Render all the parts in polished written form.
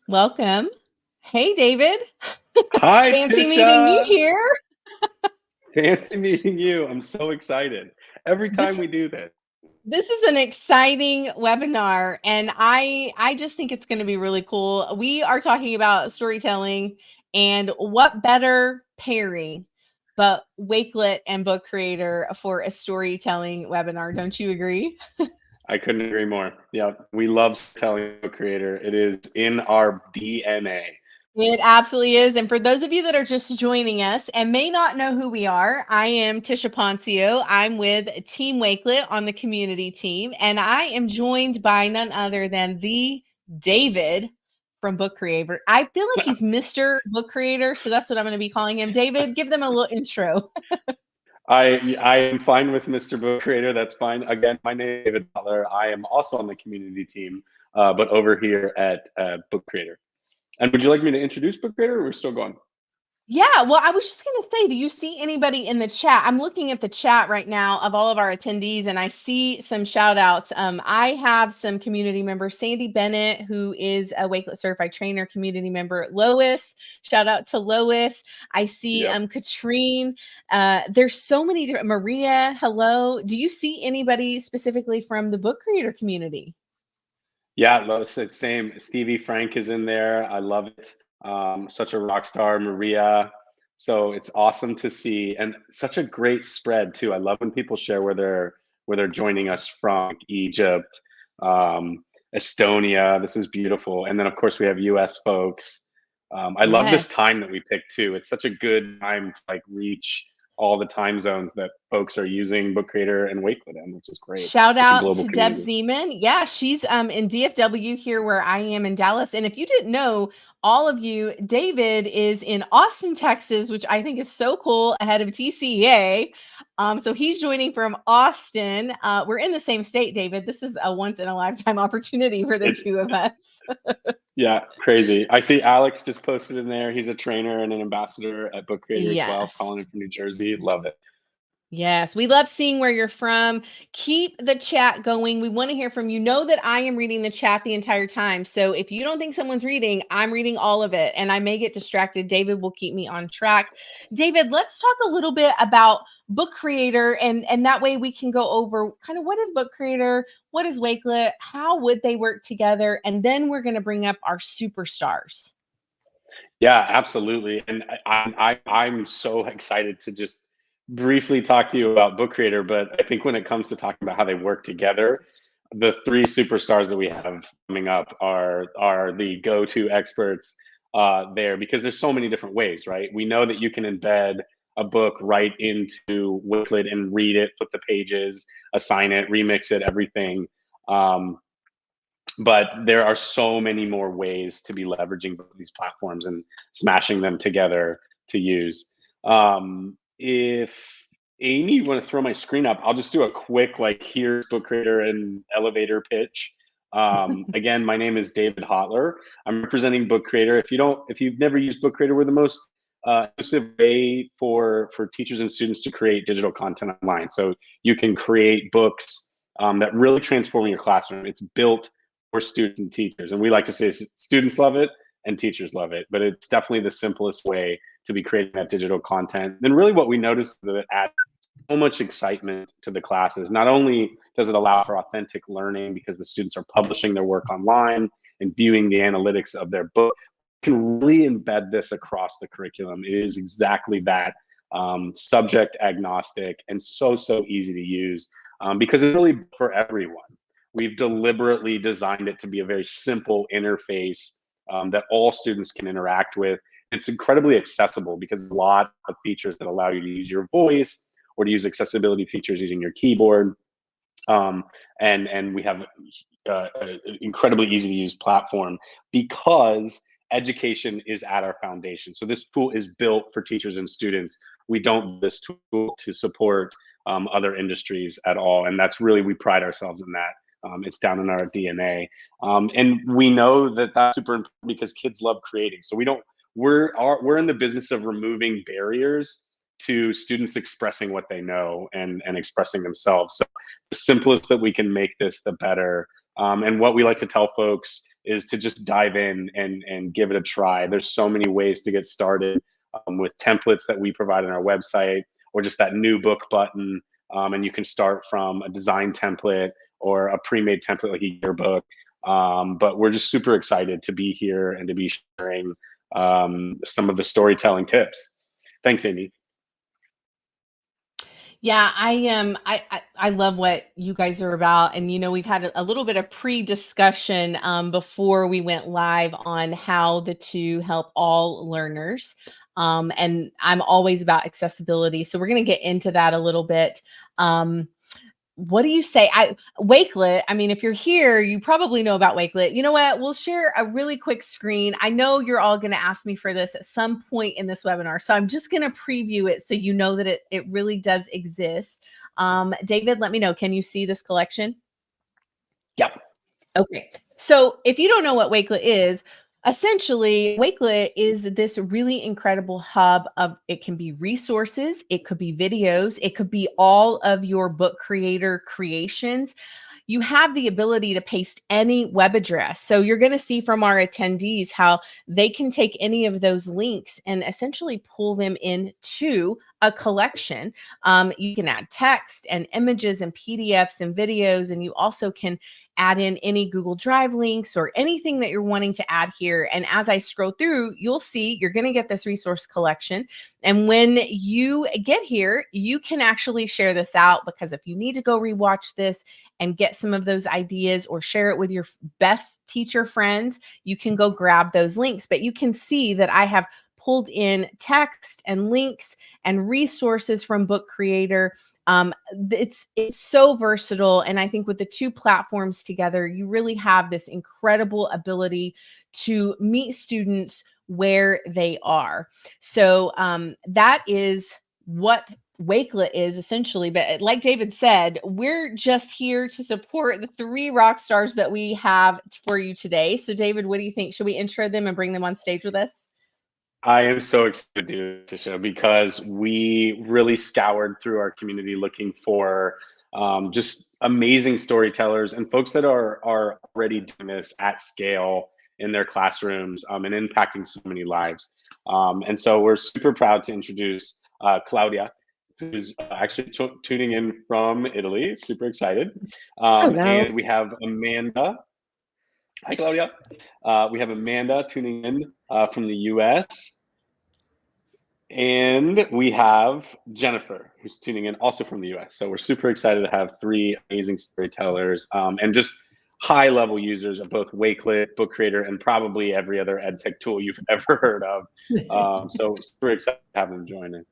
Welcome. Hey, David. Hi, Fancy meeting you Tisha. here. Fancy meeting you. I'm so excited. Every This time we do this. this is an exciting webinar, and I just think it's going to be really cool. We are talking about storytelling, and what better pairing but Wakelet and Book Creator for a storytelling webinar. Don't you agree? I couldn't agree more. Yeah, we love telling a creator. It is in our DNA. It absolutely is. And for those of you that are just joining us and may not know who we are, I am Tisha Poncio. I'm with Team Wakelet on the community team, and I am joined by none other than the David from Book Creator. I feel like he's Mr. Book Creator, so that's what I'm going to be calling him. David, give them a little intro. I am fine with Mr. Book Creator. That's fine. Again, my name is David Butler. I am also on the community team, but over here at Book Creator. And would you like me to introduce Book Creator, or we're still going? Yeah, well, I was just going to say, do you see anybody in the chat? I'm looking at the chat right now of all of our attendees, and I see some shout outs. I have some community members, Sandy Bennett, who is a Wakelet certified trainer, community member. Lois, shout out to Lois. I see Yep. Katrine. There's so many different, Maria, hello. Do you see anybody specifically from the book creator community? Yeah, Lois said same. Stevie Frank is in there. I love it. Such a rock star, Maria. So it's awesome to see, and such a great spread too. I love when people share where they're joining us from, like Egypt, um, Estonia. This is beautiful, and then of course we have U.S. folks. I love this Yes. time that we picked too. It's such a good time to like reach all the time zones that folks are using Book Creator and Wakelet in, which is great. Shout Such a out global to Deb community. Zeman. Yeah, she's in DFW here where I am in Dallas. And if you didn't know, all of you, David is in Austin, Texas, which I think is so cool ahead of TCA. So he's joining from Austin. We're in the same state, David. This is a once in a lifetime opportunity for the It's two of us. Yeah, crazy. I see Alex just posted in there. He's a trainer and an ambassador at Book Creator as well, Yes. calling in from New Jersey. Love it. Yes, we love seeing where you're from. Keep the chat going. We want to hear from you. Know that I am reading the chat the entire time. So if you don't think someone's reading, I'm reading all of it and I may get distracted. David will keep me on track. David, let's talk a little bit about Book Creator, and that way we can go over kind of what is Book Creator, what is Wakelet, how would they work together, and then we're going to bring up our superstars. Yeah, absolutely. And I'm so excited to just briefly talk to you about Book Creator. But I think when it comes to talking about how they work together, the three superstars that we have coming up are the go-to experts there, because there's so many different ways, right? We know that you can embed a book right into Wakelet and read it, flip the pages, assign it, remix it, everything. Um, but there are so many more ways to be leveraging both these platforms and smashing them together to use. If Amy, you want to throw my screen up, I'll just do a quick like here's Book Creator and elevator pitch. Again, my name is David Hotler. I'm representing Book Creator. If you've never used Book Creator, we're the most inclusive way for teachers and students to create digital content online. So you can create books that really transform your classroom. It's built for students and teachers. And we like to say students love it and teachers love it, but it's definitely the simplest way to be creating that digital content. And really what we notice is that it adds so much excitement to the classes. Not only does it allow for authentic learning because the students are publishing their work online and viewing the analytics of their book, you can really embed this across the curriculum. It is exactly that, subject agnostic and so easy to use, because it's really for everyone. We've deliberately designed it to be a very simple interface that all students can interact with. It's incredibly accessible because a lot of features that allow you to use your voice or to use accessibility features using your keyboard. And we have an incredibly easy to use platform because education is at our foundation. So this tool is built for teachers and students. We don't this tool to support other industries at all. And that's really, we pride ourselves in that. It's down in our DNA. And we know that that's super important because kids love creating. So we're in the business of removing barriers to students expressing what they know and expressing themselves. So the simplest that we can make this, the better. And what we like to tell folks is to just dive in and give it a try. There's so many ways to get started with templates that we provide on our website, or just that new book button. And you can start from a design template or a pre-made template like a yearbook. But we're just super excited to be here and to be sharing some of the storytelling tips. Thanks, Amy. Yeah, I love what you guys are about. And we've had a little bit of pre-discussion before we went live on how the two help all learners. And I'm always about accessibility. So we're going to get into that a little bit. What do you say? Wakelet, I mean, if you're here, you probably know about Wakelet. You know what? We'll share a really quick screen. I know you're all going to ask me for this at some point in this webinar, so I'm just going to preview it so you know that it really does exist. David, let me know. Can you see this collection? Yep. Okay. So if you don't know what Wakelet is, essentially, Wakelet is this really incredible hub of, it can be resources, it could be videos, it could be all of your book creator creations. You have the ability to paste any web address. So you're going to see from our attendees how they can take any of those links and essentially pull them into a collection. You can add text and images and PDFs and videos, and you also can add in any Google Drive links or anything that you're wanting to add here. And as I scroll through, you'll see you're going to get this resource collection. And when you get here, you can actually share this out, because if you need to go rewatch this and get some of those ideas or share it with your best teacher friends, you can go grab those links. But you can see that I have pulled in text and links and resources from Book Creator. It's so versatile. And I think with the two platforms together, you really have this incredible ability to meet students where they are. So that is what Wakelet is essentially. But like David said, we're just here to support the 3 rock stars that we have for you today. So David, what do you think? Should we intro them and bring them on stage with us? I am so excited to do this show because we really scoured through our community looking for just amazing storytellers and folks that are already doing this at scale in their classrooms and impacting so many lives. And so we're super proud to introduce Claudia, who's actually tuning in from Italy. Super excited. And we have Amanda. Hi, Claudia. We have Amanda tuning in from the US. And we have Jennifer, who's tuning in also from the US. So we're super excited to have 3 amazing storytellers and just high-level users of both Wakelet, Book Creator, and probably every other edtech tool you've ever heard of. So super excited to have them join us.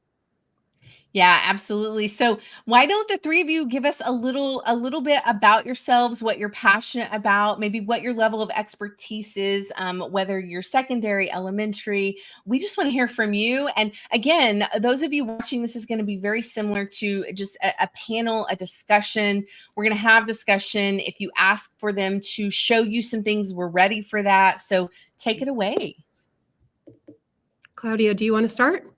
Yeah, absolutely. So why don't the 3 of you give us a little bit about yourselves, what you're passionate about, maybe what your level of expertise is, whether you're secondary, elementary. We just want to hear from you. And again, those of you watching, this is going to be very similar to just a panel, a discussion. We're going to have discussion. If you ask for them to show you some things, we're ready for that. So take it away. Claudia, do you want to start?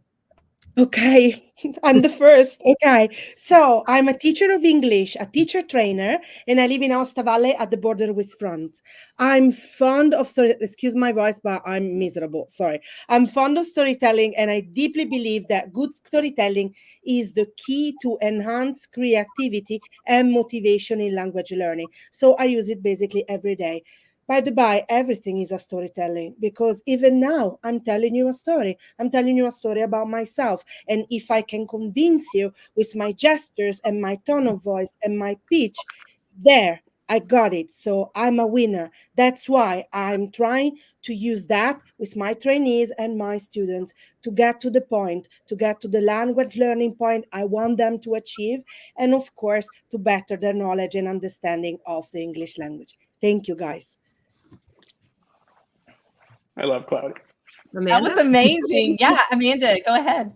Okay, I'm the first. Okay, so I'm a teacher of English, a teacher trainer, and I live in Aosta Valley at the border with France. I'm fond of story. Excuse my voice, but I'm miserable. Sorry. I'm fond of storytelling, and I deeply believe that good storytelling is the key to enhance creativity and motivation in language learning. So I use it basically every day. By the by, everything is a storytelling, because even now I'm telling you a story. I'm telling you a story about myself. And if I can convince you with my gestures and my tone of voice and my pitch, there, I got it. So I'm a winner. That's why I'm trying to use that with my trainees and my students to get to the point, to get to the language learning point I want them to achieve. And of course, to better their knowledge and understanding of the English language. Thank you, guys. I love Claudia. That was amazing. Yeah, Amanda, go ahead.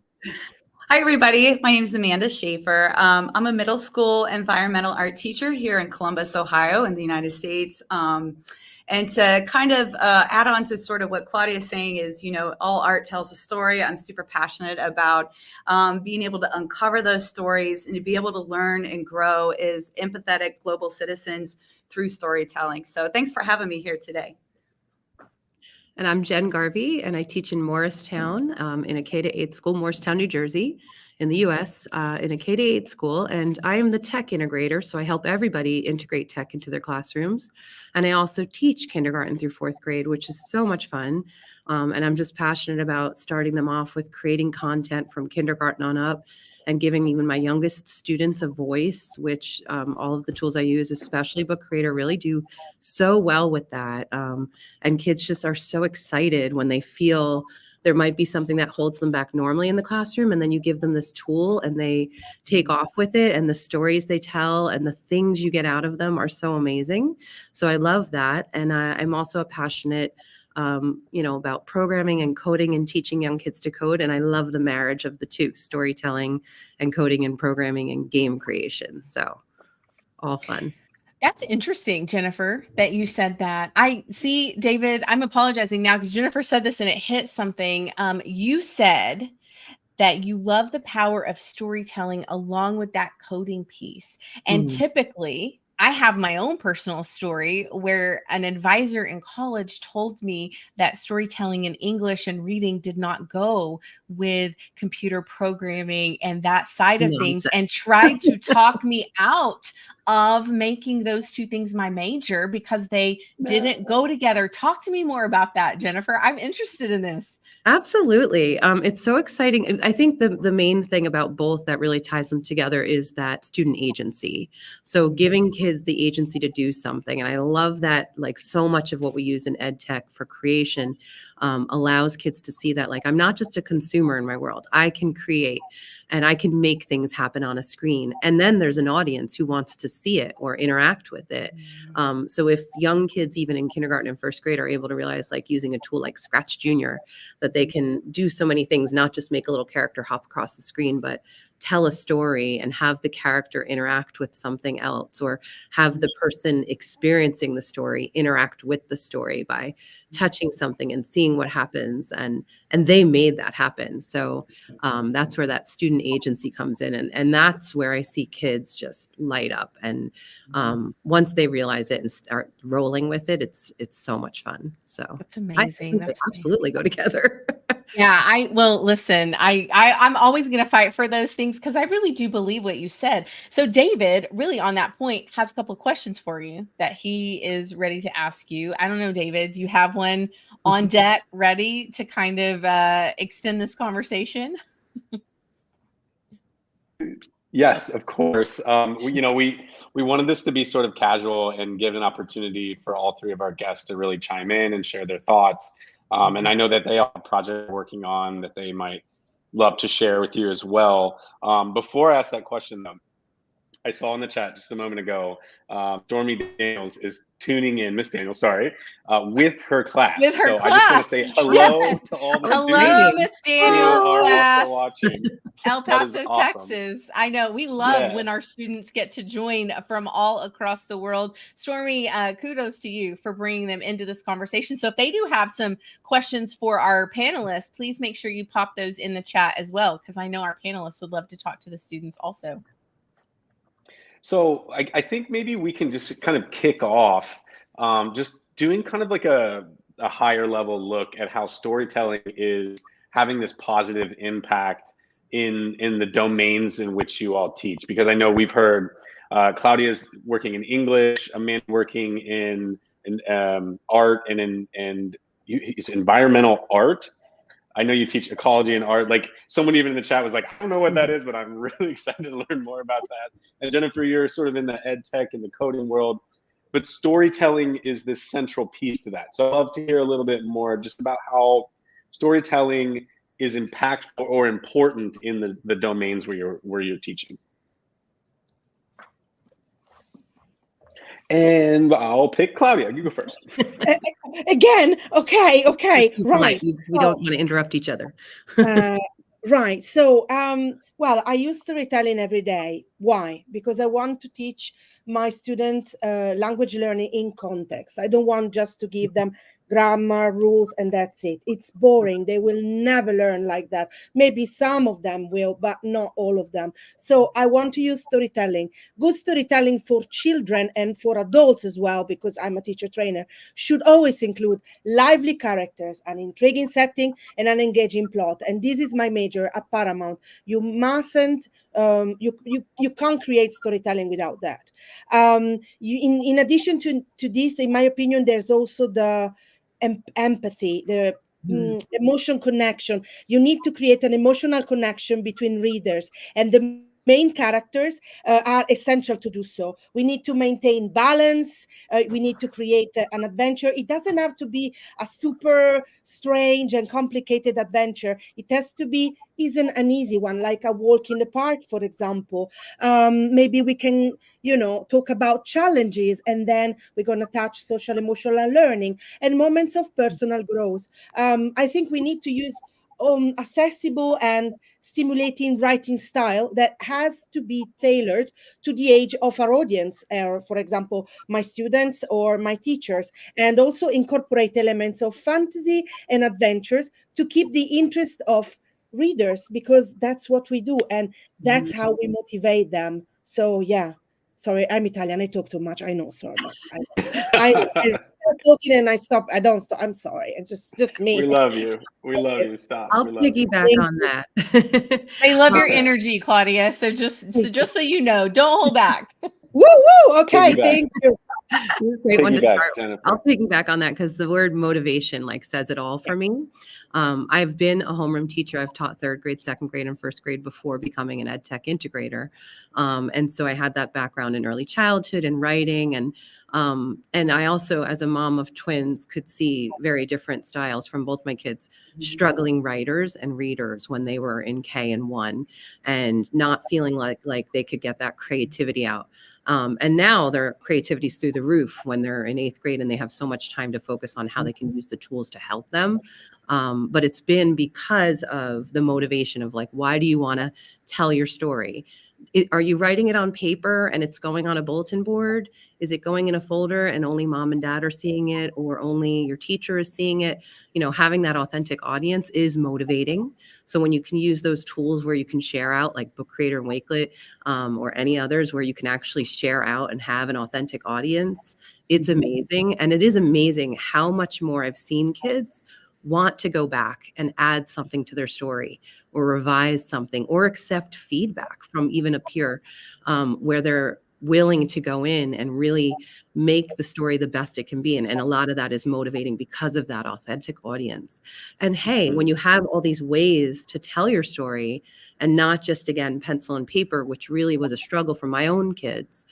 Hi, everybody. My name is Amanda Schaefer. I'm a middle school environmental art teacher here in Columbus, Ohio, in the United States. And to kind of add on to sort of what Claudia is saying is, all art tells a story. I'm super passionate about being able to uncover those stories and to be able to learn and grow as empathetic global citizens through storytelling. So thanks for having me here today. And I'm Jen Garvey, and I teach in Morristown in a K-8 school, Morristown, New Jersey, in the U.S., in a K-8 school. And I am the tech integrator, so I help everybody integrate tech into their classrooms. And I also teach kindergarten through 4th grade, which is so much fun. And I'm just passionate about starting them off with creating content from kindergarten on up and giving even my youngest students a voice, which all of the tools I use, especially Book Creator, really do so well with that. And kids just are so excited when they feel there might be something that holds them back normally in the classroom. And then you give them this tool and they take off with it. And the stories they tell and the things you get out of them are so amazing. So I love that. And I'm also a passionate about programming and coding and teaching young kids to code. And I love the marriage of the two, storytelling and coding and programming and game creation. So all fun. That's interesting, Jennifer, that you said that. I see, David, I'm apologizing now because Jennifer said this and it hit something. You said that you love the power of storytelling along with that coding piece. And typically, I have my own personal story where an advisor in college told me that storytelling in English and reading did not go with computer programming and that side of things, and tried to talk me out of making those two things my major because they didn't go together. Talk to me more about that, Jennifer. I'm interested in this. Absolutely. It's so exciting. I think the main thing about both that really ties them together is that student agency. So giving kids the agency to do something. And I love that, like, so much of what we use in ed tech for creation allows kids to see that, like, I'm not just a consumer in my world. I can create and I can make things happen on a screen. And then there's an audience who wants to see it or interact with it. So if young kids, even in kindergarten and 1st grade, are able to realize, like, using a tool like Scratch Junior, that they can do so many things, not just make a little character hop across the screen, but tell a story and have the character interact with something else, or have the person experiencing the story interact with the story by touching something and seeing what happens. And they made that happen. So that's where that student agency comes in. And that's where I see kids just light up. And once they realize it and start rolling with it, it's so much fun. So that's amazing. They absolutely go together. Yeah, listen, I'm always going to fight for those things because I really do believe what you said. So David, really on that point, has a couple of questions for you that he is ready to ask you. I don't know, David, do you have one on deck ready to kind of extend this conversation? Yes, of course. We wanted this to be sort of casual and give an opportunity for all three of our guests to really chime in and share their thoughts. And I know that they have a project working on that they might love to share with you as well. Before I ask that question, though, I saw in the chat just a moment ago, Stormy Daniels is tuning in, Miss Daniels, sorry, with her class. With her so class. I just want to say hello to all the Hello, students Miss Daniels who are class. also watching. El Paso, awesome. Texas. I know we love when our students get to join from all across the world. Stormy, kudos to you for bringing them into this conversation. So if they do have some questions for our panelists, please make sure you pop those in the chat as well, because I know our panelists would love to talk to the students also. So I think maybe we can just kind of kick off just doing kind of like a higher level look at how storytelling is having this positive impact in the domains in which you all teach. Because I know we've heard Claudia's working in English, Amanda working in art and it's environmental art. I know you teach ecology and art. Like, someone even in the chat was like, I don't know what that is, but I'm really excited to learn more about that. And Jennifer, you're sort of in the ed tech and the coding world, but storytelling is this central piece to that. So I'd love to hear a little bit more just about how storytelling is impactful or important in the domains where you're teaching. And I'll pick Claudia. You go first. Again, okay, right. We don't want to interrupt each other. Right. So, well, I use storytelling every day. Why? Because I want to teach my students language learning in context. I don't want just to give them grammar, rules, and that's it. It's boring. They will never learn like that. Maybe some of them will, but not all of them. So I want to use storytelling. Good storytelling for children and for adults as well, because I'm a teacher trainer, should always include lively characters, an intriguing setting, and an engaging plot. And this is my major at Paramount. You mustn't, you can't create storytelling without that. In addition to this, in my opinion, there's also the empathy, the emotion connection. You need to create an emotional connection between readers, and the main characters are essential to do so. We need to maintain balance. We need to create an adventure. It doesn't have to be a super strange and complicated adventure. It has to be isn't an easy one, like a walk in the park, for example. Maybe we can, talk about challenges, and then we're going to touch social emotional learning and moments of personal growth. I think we need to use accessible and stimulating writing style that has to be tailored to the age of our audience, or for example, my students or my teachers, and also incorporate elements of fantasy and adventures to keep the interest of readers, because that's what we do, and that's how we motivate them. So yeah. Sorry, I'm Italian. I talk too much. I know, sorry, but I start talking and I stop. I don't stop. I'm sorry. It's just me. We love you. We love you. Stop. I'll We love you. piggyback on that. I love your energy, Claudia. So just so you know, don't hold back. Woo woo. Okay, Piggyback. thank you. Great one to Piggyback, start. Jennifer. I'll piggyback on that because the word motivation says it all for me. I've been a homeroom teacher. I've taught third grade, second grade, and first grade before becoming an ed tech integrator. And so I had that background in early childhood and writing. And I also, as a mom of twins, could see very different styles from both my kids, struggling writers and readers when they were in K and 1 and not feeling like they could get that creativity out. And now their creativity's through the roof when they're in 8th grade and they have so much time to focus on how they can use the tools to help them. But it's been because of the motivation of why do you want to tell your story? Are you writing it on paper and it's going on a bulletin board? Is it going in a folder and only mom and dad are seeing it, or only your teacher is seeing it? Having that authentic audience is motivating. So when you can use those tools where you can share out, like Book Creator and Wakelet, or any others where you can actually share out and have an authentic audience, it's amazing. And it is amazing how much more I've seen kids want to go back and add something to their story or revise something or accept feedback from even a peer, where they're willing to go in and really make the story the best it can be. And a lot of that is motivating because of that authentic audience. And hey, when you have all these ways to tell your story and not just, again, pencil and paper, which really was a struggle for my own kids,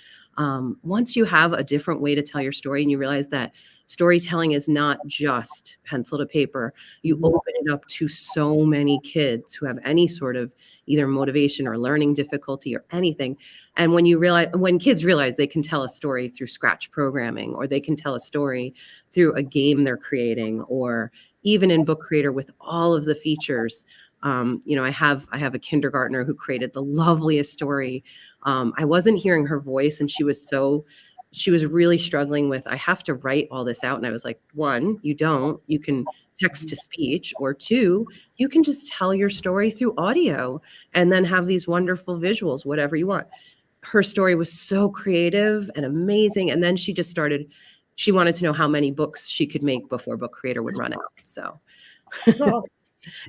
once you have a different way to tell your story and you realize that storytelling is not just pencil to paper, you open it up to so many kids who have any sort of either motivation or learning difficulty or anything. And when kids realize they can tell a story through Scratch programming, or they can tell a story through a game they're creating, or even in Book Creator with all of the features. I have a kindergartner who created the loveliest story. I wasn't hearing her voice, and she was really struggling with, I have to write all this out. And I was like, 1, you can text to speech, or 2, you can just tell your story through audio and then have these wonderful visuals, whatever you want. Her story was so creative and amazing. And then she wanted to know how many books she could make before Book Creator would run out. So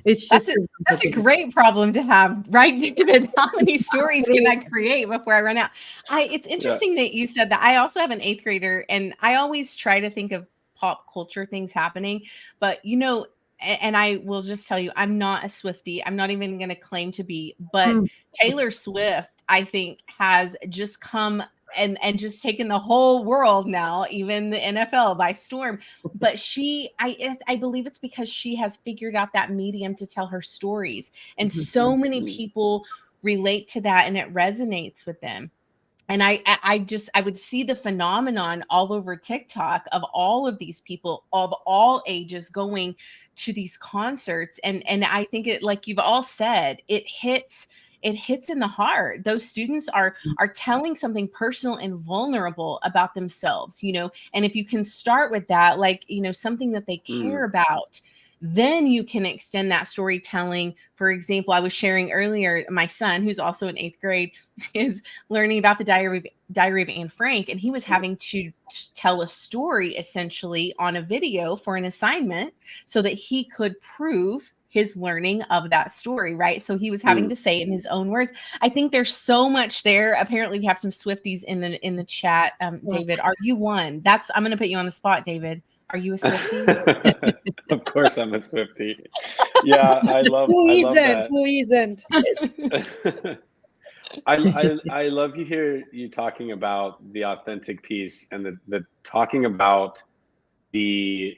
it's just that's a great problem to have, right, David? How many stories can I create before I run out? It's interesting that you said that. I also have an 8th grader, and I always try to think of pop culture things happening, but and I will just tell you, I'm not a Swiftie. I'm not even going to claim to be, but Taylor Swift, I think, has just come and just taken the whole world now, even the NFL, by storm. But I believe it's because she has figured out that medium to tell her stories. And so many people relate to that, and it resonates with them. And I would see the phenomenon all over TikTok of all of these people of all ages going to these concerts. And I think it, like you've all said, it hits it hits in the heart. Those students are telling something personal and vulnerable about themselves, and if you can start with that, like, something that they care about, then you can extend that storytelling. For example, I was sharing earlier, my son, who's also in 8th grade, is learning about the Diary of Anne Frank, and he was having to tell a story essentially on a video for an assignment so that he could prove his learning of that story, right? So he was having to say it in his own words. I think there's so much there. Apparently, we have some Swifties in the chat. David, are you one? I'm going to put you on the spot, David. Are you a Swiftie? Of course, I'm a Swiftie. Yeah, I love that. Who isn't? I love you hear you talking about the authentic piece and the talking about the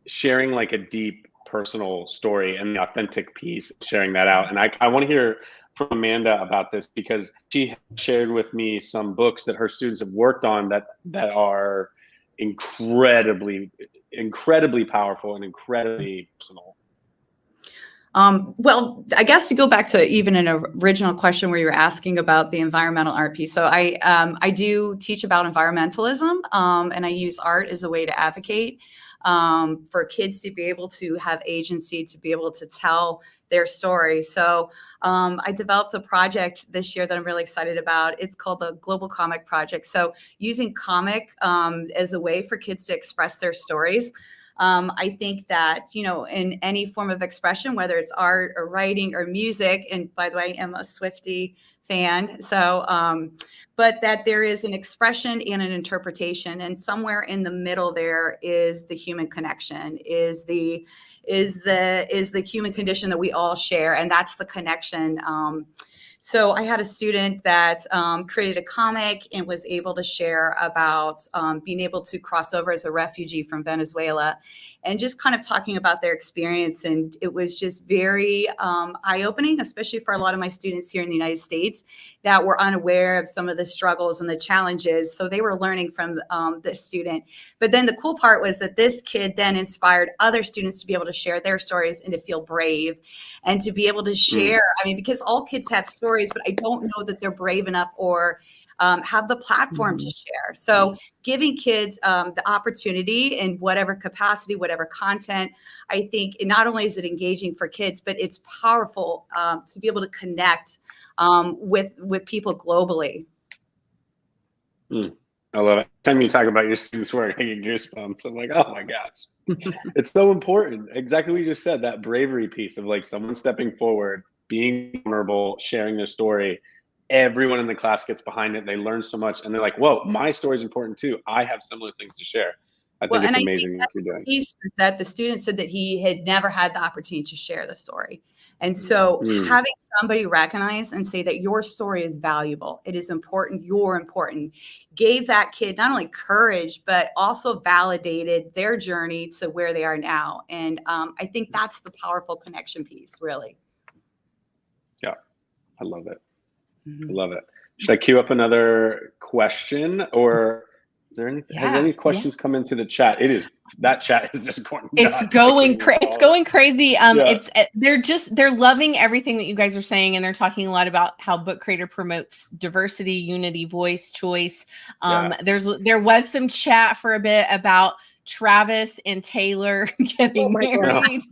sharing like a deep personal story and the authentic piece, sharing that out. And I want to hear from Amanda about this, because she shared with me some books that her students have worked on that are incredibly powerful and incredibly personal. Well, I guess to go back to even an original question where you were asking about the environmental art piece. So I do teach about environmentalism, and I use art as a way to advocate for kids to be able to have agency, to be able to tell their story. So I developed a project this year that I'm really excited about. It's called the Global Comic Project. So using comic as a way for kids to express their stories. I think that, in any form of expression, whether it's art or writing or music, and by the way, I'm a Swiftie fan. So, but that there is an expression and an interpretation, and somewhere in the middle there is the human connection, is the human condition that we all share, and that's the connection. So I had a student that created a comic and was able to share about being able to cross over as a refugee from Venezuela, and just kind of talking about their experience. And it was just very eye-opening, especially for a lot of my students here in the United States that were unaware of some of the struggles and the challenges. So they were learning from this student. But then the cool part was that this kid then inspired other students to be able to share their stories and to feel brave and to be able to share. I mean, because all kids have stories, but I don't know that they're brave enough or have the platform to share. So giving kids the opportunity in whatever capacity, whatever content, I think not only is it engaging for kids, but it's powerful to be able to connect with people globally. I love it. Every time you talk about your students' work, I get goosebumps. I'm like, oh my gosh. It's so important. Exactly what you just said, that bravery piece of like someone stepping forward, being vulnerable, sharing their story. Everyone in the class gets behind it. They learn so much, and they're like, whoa, my story is important too. I have similar things to share. I think it's amazing what you're doing. Piece was that the student said that he had never had the opportunity to share the story. And so having somebody recognize and say that your story is valuable, it is important, you're important, gave that kid not only courage, but also validated their journey to where they are now. And I think that's the powerful connection piece, really. Yeah, I love it. I love it. Should I queue up another question, or is there anything? Has any questions come into the chat? That chat is just going. It's going crazy. They're loving everything that you guys are saying, and they're talking a lot about how Book Creator promotes diversity, unity, voice, choice. There was some chat for a bit about Travis and Taylor getting married.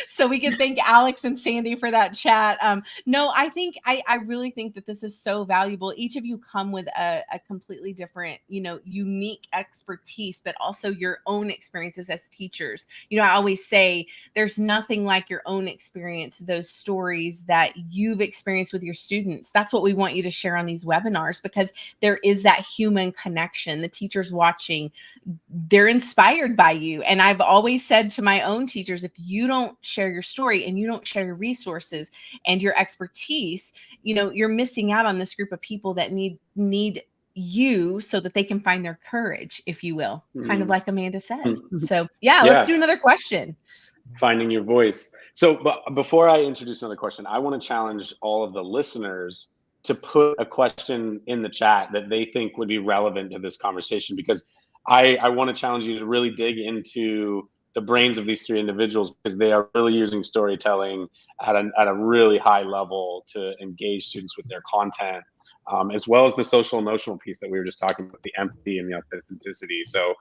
So we can thank Alex and Sandy for that chat. No, I think I really think that this is so valuable. Each of you come with a completely different, unique expertise, but also your own experiences as teachers. I always say there's nothing like your own experience, those stories that you've experienced with your students. That's what we want you to share on these webinars, because there is that human connection. The teachers watching, they're inspired by you. And I've always said to my own teachers, if you don't share your story and you don't share your resources and your expertise, you're missing out on this group of people that need you so that they can find their courage, if you will, kind of like Amanda said. So let's do another question. Finding your voice. So before I introduce another question, I want to challenge all of the listeners to put a question in the chat that they think would be relevant to this conversation, because I want to challenge you to really dig into the brains of these three individuals, because they are really using storytelling at a really high level to engage students with their content, as well as the social emotional piece that we were just talking about, the empathy and the authenticity. So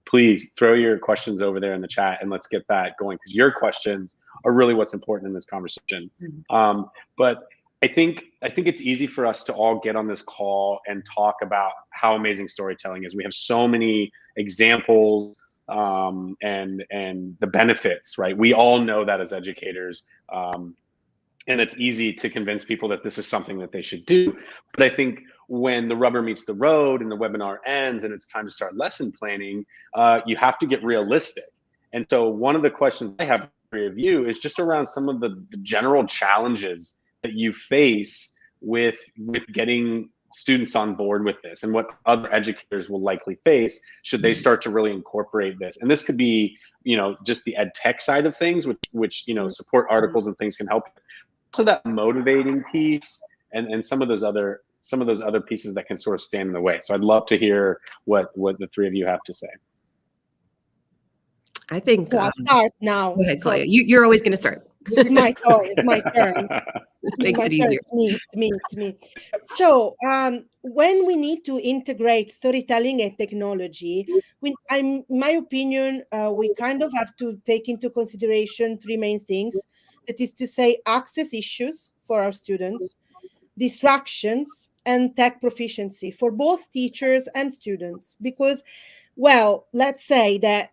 please throw your questions over there in the chat and let's get that going, because your questions are really what's important in this conversation. But I think it's easy for us to all get on this call and talk about how amazing storytelling is. We have so many examples and the benefits, right? We all know that as educators. And it's easy to convince people that this is something that they should do. But I think when the rubber meets the road and the webinar ends and it's time to start lesson planning, you have to get realistic. And so one of the questions I have for three of you is just around some of the general challenges that you face with getting students on board with this, and what other educators will likely face should they start to really incorporate this. And this could be, just the ed tech side of things, which support articles and things can help. So that motivating piece and some of those other pieces that can sort of stand in the way. So I'd love to hear what the three of you have to say. I think so. I'll start now. Go ahead, Claudia. You're always going to start. It's my story. It's my turn. Makes it easier. It's me. So when we need to integrate storytelling and technology, in my opinion, we kind of have to take into consideration three main things. That is to say, access issues for our students, distractions, and tech proficiency for both teachers and students. Because, well, let's say that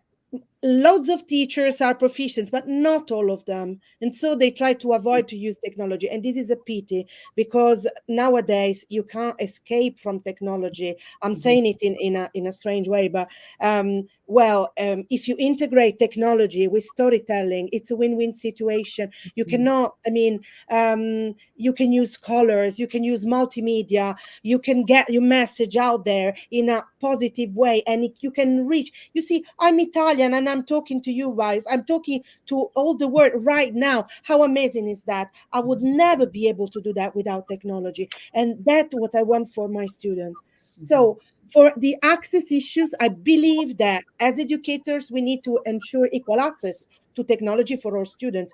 loads of teachers are proficient, but not all of them. And so they try to avoid to use technology. And this is a pity, because nowadays you can't escape from technology. I'm saying it in a strange way, but if you integrate technology with storytelling, it's a win-win situation. You cannot, you can use colors, you can use multimedia, you can get your message out there in a positive way, and you can reach. You see, I'm Italian and I'm talking to you guys. I'm talking to all the world right now. How amazing is that? I would never be able to do that without technology. And that's what I want for my students. So for the access issues, I believe that as educators, we need to ensure equal access to technology for our students.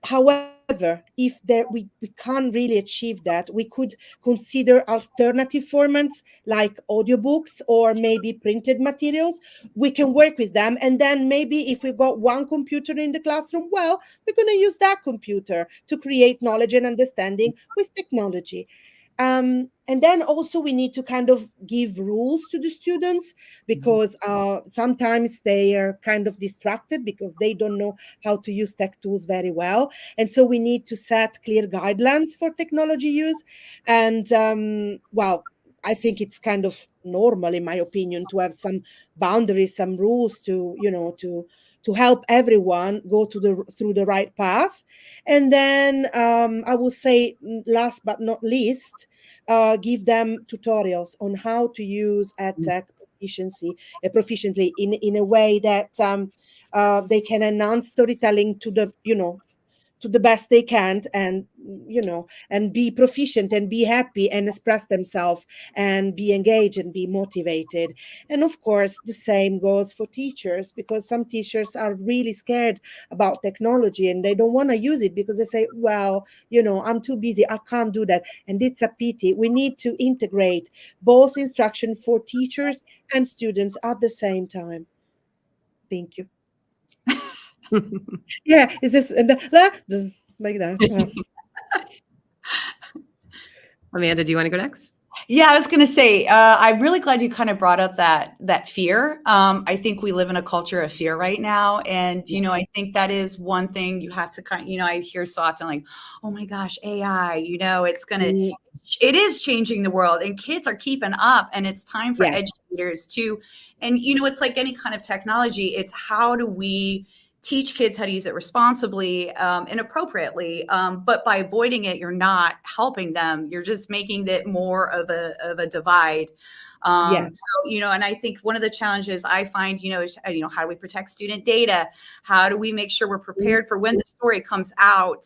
However, if we can't really achieve that, we could consider alternative formats like audiobooks or maybe printed materials. We can work with them. And then maybe if we got one computer in the classroom, well, we're going to use that computer to create knowledge and understanding with technology. And then also we need to kind of give rules to the students, because sometimes they are kind of distracted because they don't know how to use tech tools very well. And so we need to set clear guidelines for technology use. And I think it's kind of normal, in my opinion, to have some boundaries, some rules to help everyone go through the right path. And then I will say, last but not least, give them tutorials on how to use EdTech proficiently in a way that they can enhance storytelling to the best they can, and and be proficient and be happy and express themselves and be engaged and be motivated. And of course the same goes for teachers, because some teachers are really scared about technology and they don't want to use it because they say, well, I'm too busy, I can't do that. And it's a pity. We need to integrate both instruction for teachers and students at the same time. Thank you. Yeah, it's just like that. Amanda, do you want to go next? Yeah, I was going to say, I'm really glad you kind of brought up that fear. I think we live in a culture of fear right now. And, I think that is one thing you have to I hear so often, like, oh my gosh, AI, it is changing the world, and kids are keeping up, and it's time for educators to, and, it's like any kind of technology. It's how do we teach kids how to use it responsibly and appropriately, but by avoiding it, you're not helping them. You're just making it more of a divide. So, and I think one of the challenges I find, is, how do we protect student data? How do we make sure we're prepared for when the story comes out,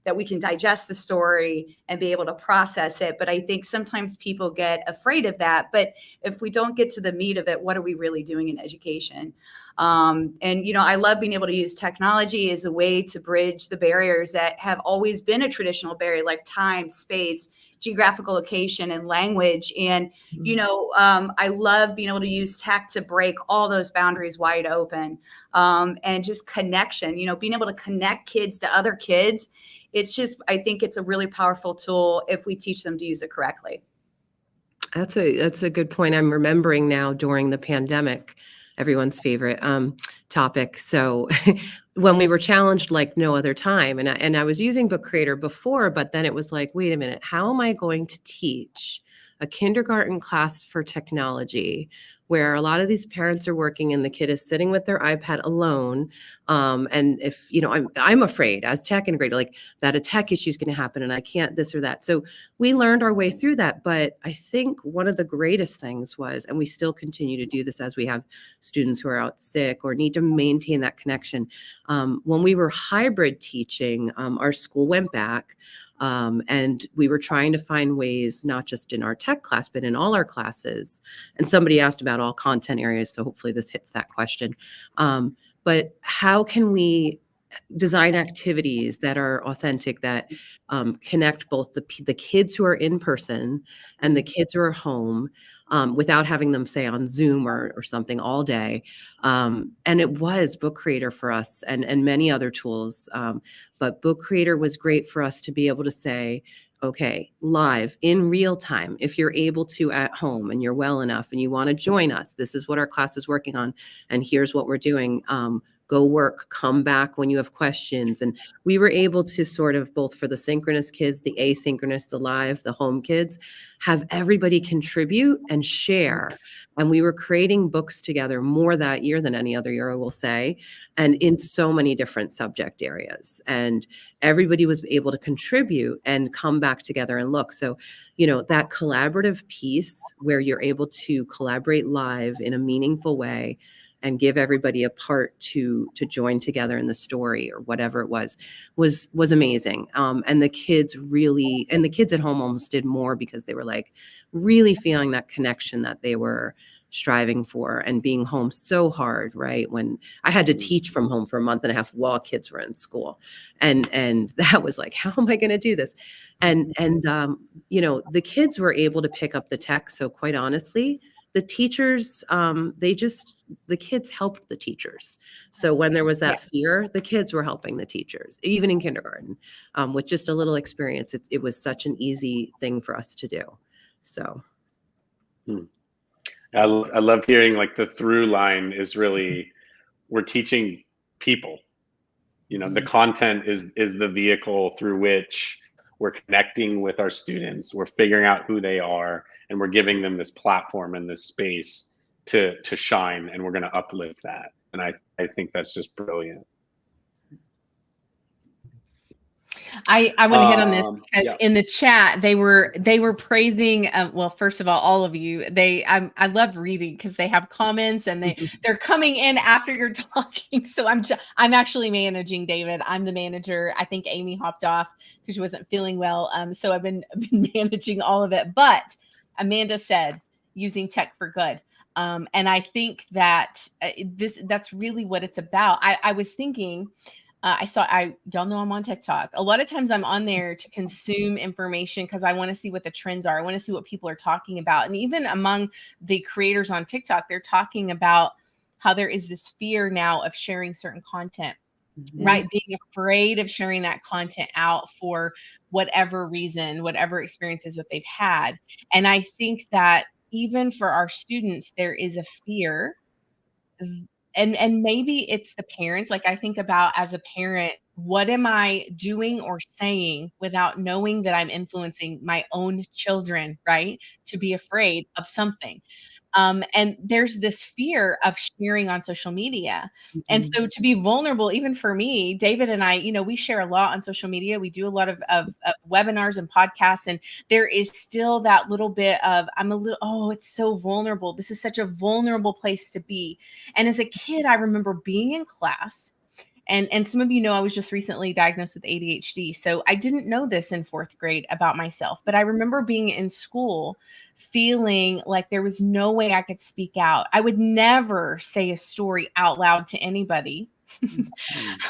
that we can digest the story and be able to process it? But I think sometimes people get afraid of that. But if we don't get to the meat of it, what are we really doing in education? And, I love being able to use technology as a way to bridge the barriers that have always been a traditional barrier, like time, space, geographical location, and language. And, I love being able to use tech to break all those boundaries wide open, and just connection, being able to connect kids to other kids. I think it's a really powerful tool if we teach them to use it correctly. That's a good point. I'm remembering now during the pandemic, everyone's favorite topic. So when we were challenged like no other time, and I was using Book Creator before, but then it was like, wait a minute, how am I going to teach a kindergarten class for technology where a lot of these parents are working and the kid is sitting with their iPad alone? And if, I'm afraid as tech integrator, like that a tech issue is going to happen and I can't this or that. So we learned our way through that. But I think one of the greatest things was, and we still continue to do this as we have students who are out sick or need to maintain that connection. When we were hybrid teaching, our school went back. And we were trying to find ways, not just in our tech class, but in all our classes. And somebody asked about all content areas, so hopefully this hits that question. But how can we design activities that are authentic, that connect both the kids who are in person and the kids who are home, without having them say on Zoom or something all day. And it was Book Creator for us and many other tools. But Book Creator was great for us to be able to say, okay, live in real time, if you're able to at home and you're well enough and you want to join us, this is what our class is working on. And here's what we're doing. Go work, come back when you have questions. And we were able to sort of, both for the synchronous kids, the asynchronous, the live, the home kids, have everybody contribute and share. And we were creating books together more that year than any other year, I will say, and in so many different subject areas. And everybody was able to contribute and come back together and look. So, that collaborative piece where you're able to collaborate live in a meaningful way and give everybody a part to join together in the story or whatever it was amazing. And the kids at home almost did more because they were like really feeling that connection that they were striving for, and being home so hard, right? When I had to teach from home for a month and a half while kids were in school. And that was like, how am I going to do this? And the kids were able to pick up the tech. So quite honestly, the teachers, the kids helped the teachers. So when there was that fear, the kids were helping the teachers, even in kindergarten, with just a little experience. It was such an easy thing for us to do. So. I love hearing like the through line is really, we're teaching people, the content is the vehicle through which we're connecting with our students. We're figuring out who they are, and we're giving them this platform and this space to shine, and we're going to uplift that. And I think that's just brilliant. I want to hit on this because in the chat they were praising. Well, first of all of you, I love reading because they have comments and they're coming in after you're talking. So I'm actually managing David. I'm the manager. I think Amy hopped off because she wasn't feeling well. So I've been managing all of it. But Amanda said using tech for good. And I think that that's really what it's about. I was thinking. Y'all know I'm on TikTok. A lot of times I'm on there to consume information because I want to see what the trends are. I want to see what people are talking about. And even among the creators on TikTok, they're talking about how there is this fear now of sharing certain content, right? Being afraid of sharing that content out for whatever reason, whatever experiences that they've had. And I think that even for our students, there is a fear. And maybe it's the parents. Like I think about as a parent, what am I doing or saying without knowing that I'm influencing my own children, right? To be afraid of something. And there's this fear of sharing on social media. And so to be vulnerable, even for me, David and I, we share a lot on social media. We do a lot of webinars and podcasts. And there is still that little bit of, it's so vulnerable. This is such a vulnerable place to be. And as a kid, I remember being in class And some of you know I was just recently diagnosed with ADHD. So I didn't know this in 4th grade about myself, but I remember being in school feeling like there was no way I could speak out. I would never say a story out loud to anybody,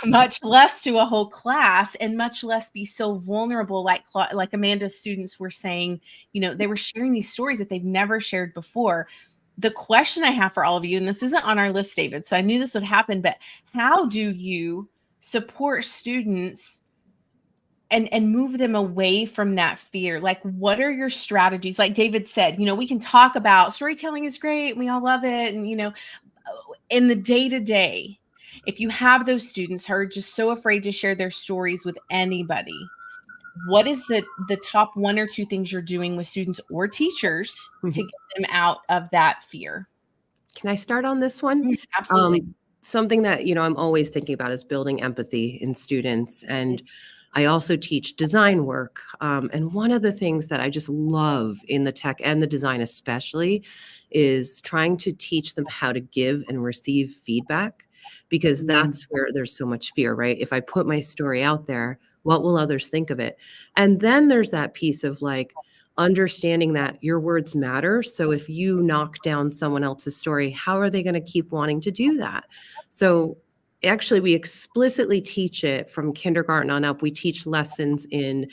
much less to a whole class, and much less be so vulnerable like Amanda's students were saying. They were sharing these stories that they've never shared before. The question I have for all of you, and this isn't on our list, David, so I knew this would happen, but how do you support students and move them away from that fear? Like, what are your strategies? Like David said, we can talk about storytelling is great, and we all love it. And, in the day-to-day, if you have those students who are just so afraid to share their stories with anybody, what is the top 1 or 2 things you're doing with students or teachers to get them out of that fear? Can I start on this one? Absolutely. Something that, I'm always thinking about is building empathy in students. And I also teach design work. And one of the things that I just love in the tech and the design especially is trying to teach them how to give and receive feedback, because that's where there's so much fear, right? If I put my story out there, what will others think of it? And then there's that piece of like understanding that your words matter. So if you knock down someone else's story, how are they going to keep wanting to do that? So actually, we explicitly teach it from kindergarten on up. We teach lessons in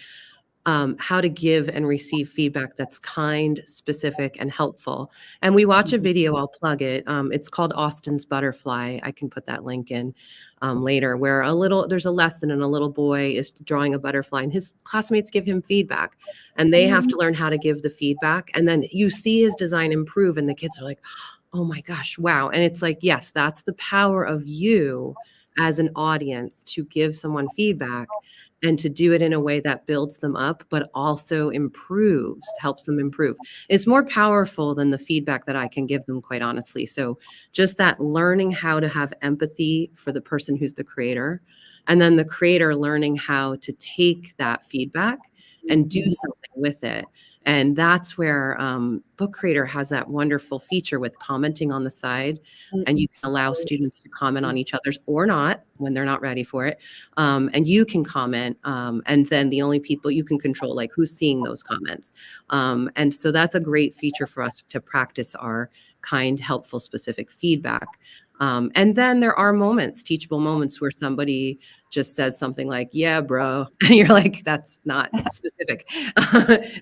how to give and receive feedback that's kind, specific, and helpful. And we watch a video, I'll plug it. It's called Austin's Butterfly. I can put that link in later, where there's a lesson and a little boy is drawing a butterfly and his classmates give him feedback and they have to learn how to give the feedback. And then you see his design improve and the kids are like, oh my gosh, wow. And it's like, yes, that's the power of you as an audience to give someone feedback and to do it in a way that builds them up, but also helps them improve. It's more powerful than the feedback that I can give them, quite honestly. So just that learning how to have empathy for the person who's the creator, and then the creator learning how to take that feedback and do something with it. And that's where Book Creator has that wonderful feature with commenting on the side. And you can allow students to comment on each other's or not when they're not ready for it. And you can comment. And then the only people you can control, like who's seeing those comments. And so that's a great feature for us to practice our kind, helpful, specific feedback. And then there are teachable moments where somebody just says something like, yeah, bro. And you're like, that's not specific.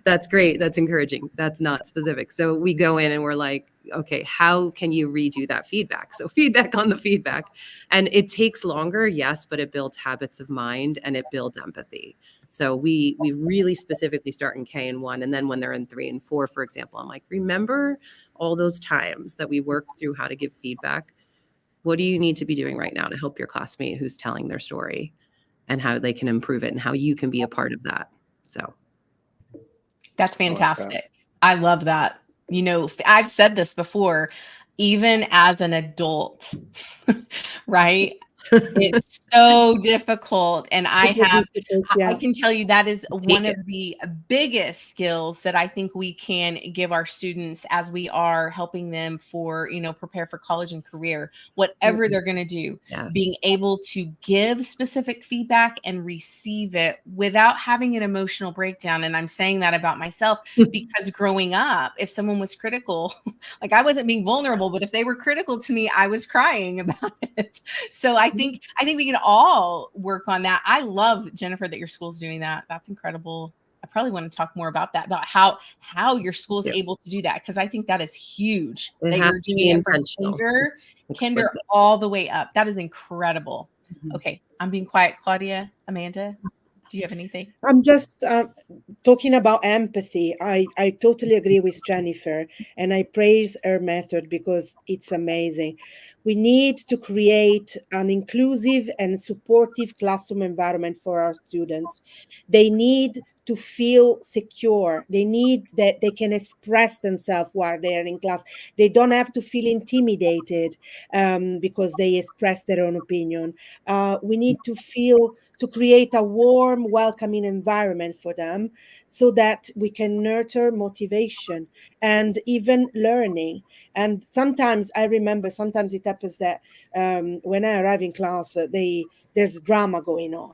That's great. That's encouraging. That's not specific. So we go in and we're like, okay, how can you redo that feedback? So feedback on the feedback. And it takes longer, yes, but it builds habits of mind and it builds empathy. So we really specifically start in K and 1. And then when they're in 3 and 4, for example, I'm like, remember all those times that we worked through how to give feedback? What do you need to be doing right now to help your classmate who's telling their story and how they can improve it and how you can be a part of that? So that's fantastic. I love that. I've said this before, even as an adult, right? It's so difficult. And I can tell you that is one of the biggest skills that I think we can give our students as we are helping them for, prepare for college and career, whatever they're going to do, being able to give specific feedback and receive it without having an emotional breakdown. And I'm saying that about myself because growing up, if someone was critical, like I wasn't being vulnerable, but if they were critical to me, I was crying about it. So I think we can all work on that. I love, Jennifer, that your school's doing that. That's incredible. I probably want to talk more about that, about how your school is able to do that, because I think that is huge. It has to be intentional. Kinder all the way up. That is incredible. Okay, I'm being quiet. Claudia, Amanda, do you have anything? I'm just talking about empathy. I totally agree with Jennifer, and I praise her method because it's amazing. We need to create an inclusive and supportive classroom environment for our students. They need to feel secure. They need that they can express themselves while they're in class. They don't have to feel intimidated because they express their own opinion. We need to create a warm, welcoming environment for them so that we can nurture motivation and even learning. And sometimes I remember, sometimes it happens that when I arrive in class, there's drama going on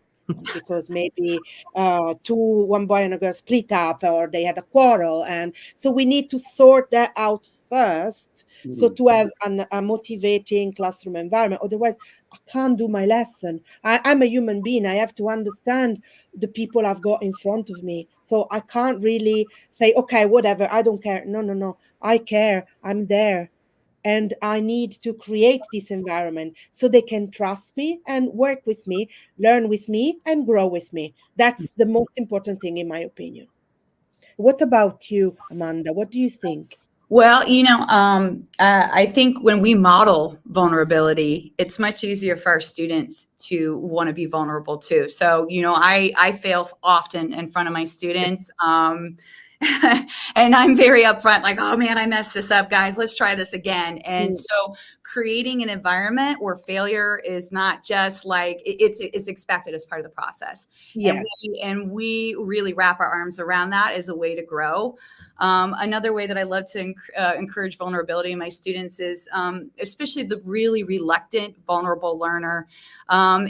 because maybe one boy and a girl split up or they had a quarrel, and so we need to sort that out first, so to have a motivating classroom environment. Otherwise I can't do my lesson. I'm a human being. I have to understand the people I've got in front of me, so I can't really say, okay, whatever, I don't care. No, no, no, I care. I'm there. And I need to create this environment so they can trust me and work with me, learn with me, and grow with me. That's the most important thing, in my opinion. What about you, Amanda? What do you think? Well, I think when we model vulnerability, it's much easier for our students to want to be vulnerable too. So, I fail often in front of my students. And I'm very upfront, like, oh man, I messed this up, guys. Let's try this again. And so creating an environment where failure is not just like it's expected as part of the process. Yes. And we really wrap our arms around that as a way to grow. Another way that I love to encourage vulnerability in my students is, especially the really reluctant, vulnerable learner,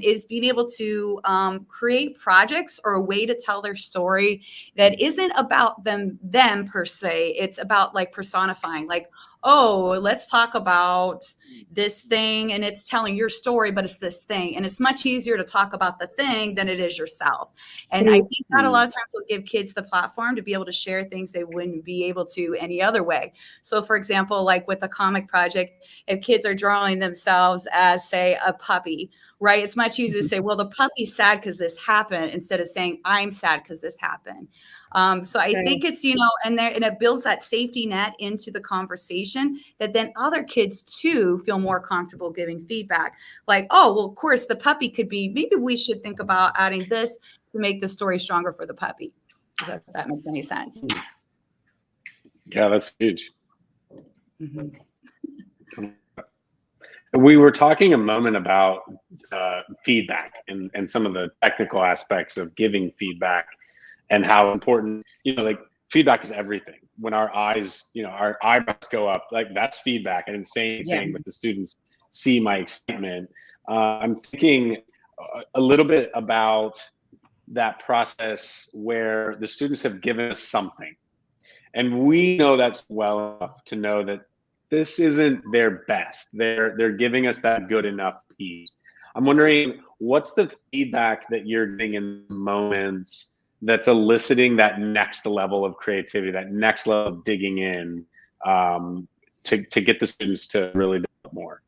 is being able to create projects or a way to tell their story that isn't about them per se. It's about like personifying, like, oh, let's talk about this thing, and it's telling your story, but it's this thing. And it's much easier to talk about the thing than it is yourself. And I think that a lot of times will give kids the platform to be able to share things they wouldn't be able to any other way. So for example, like with a comic project, if kids are drawing themselves as, say, a puppy, right? It's much easier to say, well, the puppy's sad because this happened, instead of saying, I'm sad because this happened. So I think it's, and it builds that safety net into the conversation that then other kids too feel more comfortable giving feedback. Like, oh, well, of course the puppy could be, maybe we should think about adding this to make the story stronger for the puppy. If that makes any sense. Yeah, that's huge. Mm-hmm. We were talking a moment about feedback and some of the technical aspects of giving feedback and how important, like feedback is everything. When our eyes, our eyebrows go up, like that's feedback. I didn't say anything, but the students see my excitement. I'm thinking a little bit about that process where the students have given us something. And we know that's well enough to know that this isn't their best. They're giving us that good enough piece. I'm wondering, what's the feedback that you're getting in moments that's eliciting that next level of creativity, that next level of digging in, to get the students to really develop more?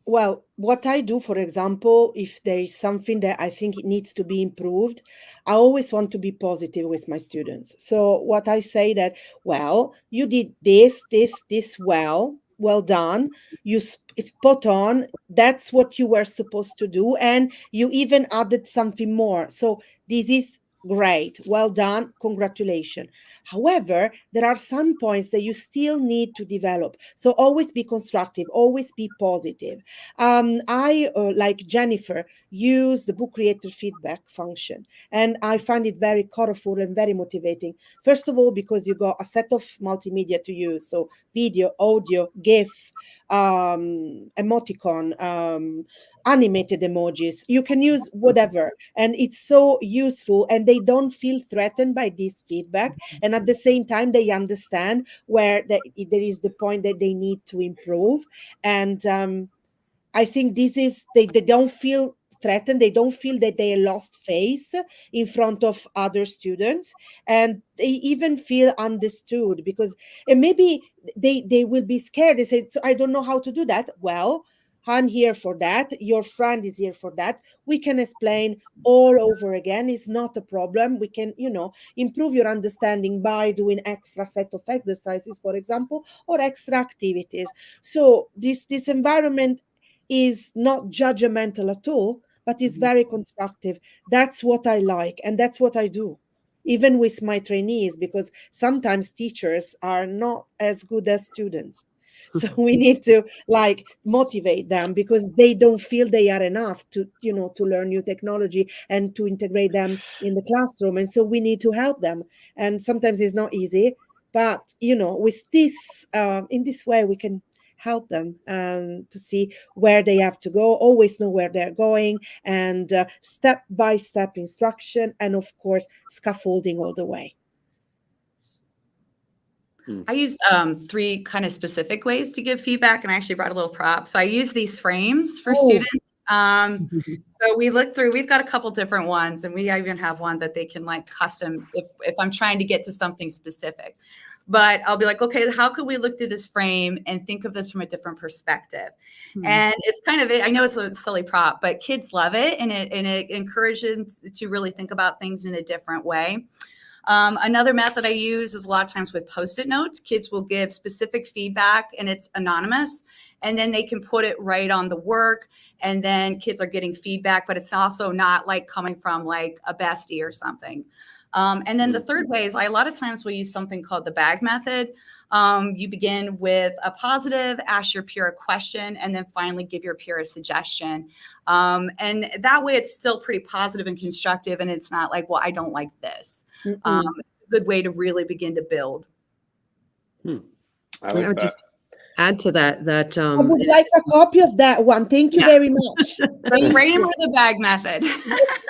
Well, what I do, for example, if there is something that I think it needs to be improved, I always want to be positive with my students. So what I say that, well, you did this well done. It's spot on. That's what you were supposed to do. And you even added something more. So this is great. Well done. Congratulations. However, there are some points that you still need to develop. So always be constructive, always be positive. I, like Jennifer, use the book creator feedback function, and I find it very colorful and very motivating. First of all, because you got a set of multimedia to use, so video, audio, GIF, emoticon, animated emojis. You can use whatever, and it's so useful, and they don't feel threatened by this feedback. And at the same time, they understand where there is the point that they need to improve. And I think this is, they don't feel threatened. They don't feel that they lost face in front of other students, and they even feel understood, because and maybe they will be scared. They say, so I don't know how to do that. Well, I'm here for that. Your friend is here for that. We can explain all over again. It's not a problem. We can, improve your understanding by doing extra set of exercises, for example, or extra activities. So this environment is not judgmental at all, but it's very constructive. That's what I like, and that's what I do, even with my trainees, because sometimes teachers are not as good as students. So we need to like motivate them because they don't feel they are enough to, to learn new technology and to integrate them in the classroom. And so we need to help them. And sometimes it's not easy, but with this, in this way, we can help them to see where they have to go, always know where they're going, and step by step instruction, and of course scaffolding all the way. I used 3 kind of specific ways to give feedback, and I actually brought a little prop. So I use these frames for students. So we look through, we've got a couple different ones, and we even have one that they can like custom if I'm trying to get to something specific. But I'll be like, okay, how could we look through this frame and think of this from a different perspective? And it's kind of, I know it's a silly prop, but kids love it, and it encourages to really think about things in a different way. Another method I use is a lot of times with Post-it notes. Kids will give specific feedback and it's anonymous, and then they can put it right on the work, and then kids are getting feedback, but it's also not like coming from like a bestie or something. And then the third way is a lot of times we use something called the bag method. You begin with a positive, ask your peer a question, and then finally give your peer a suggestion. And that way it's still pretty positive and constructive, and it's not like, well, I don't like this. It's a good way to really begin to build. I like would that. just add to that I would like a copy of that one. Thank you very much. The frame or the bag method.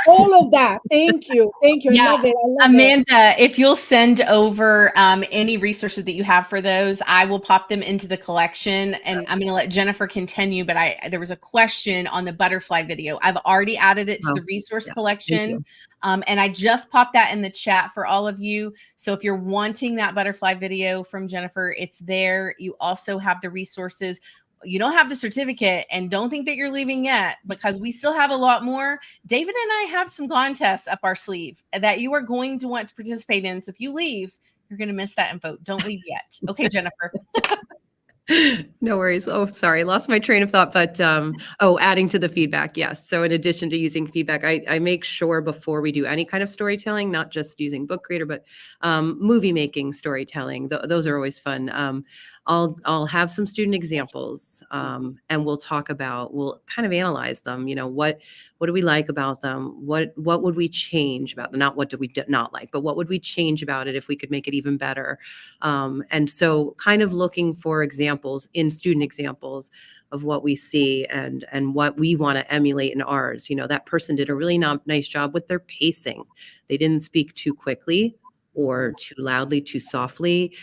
All of that. Thank you. Thank you. I love it. I love Amanda, if you'll send over any resources that you have for those, I will pop them into the collection, and I'm going to let Jennifer continue. But there was a question on the butterfly video. I've already added it to the resource collection. And I just popped that in the chat for all of you. So if you're wanting that butterfly video from Jennifer, it's there. You also have the resources. You don't have the certificate, and don't think that you're leaving yet, because we still have a lot more. David and I have some contests up our sleeve that you are going to want to participate in. So if you leave, you're going to miss that info. Don't leave yet. Okay, Jennifer. No worries. Oh, sorry. Lost my train of thought, but adding to the feedback. Yes. So in addition to using feedback, I make sure before we do any kind of storytelling, not just using Book Creator, but movie making storytelling. Those are always fun. I'll have some student examples, and we'll kind of analyze them. What do we like about them? What would we change about them? Not what do we not like, but what would we change about it if we could make it even better? And so kind of looking for student examples of what we see and what we want to emulate in ours. That person did a really nice job with their pacing. They didn't speak too quickly or too loudly, too softly.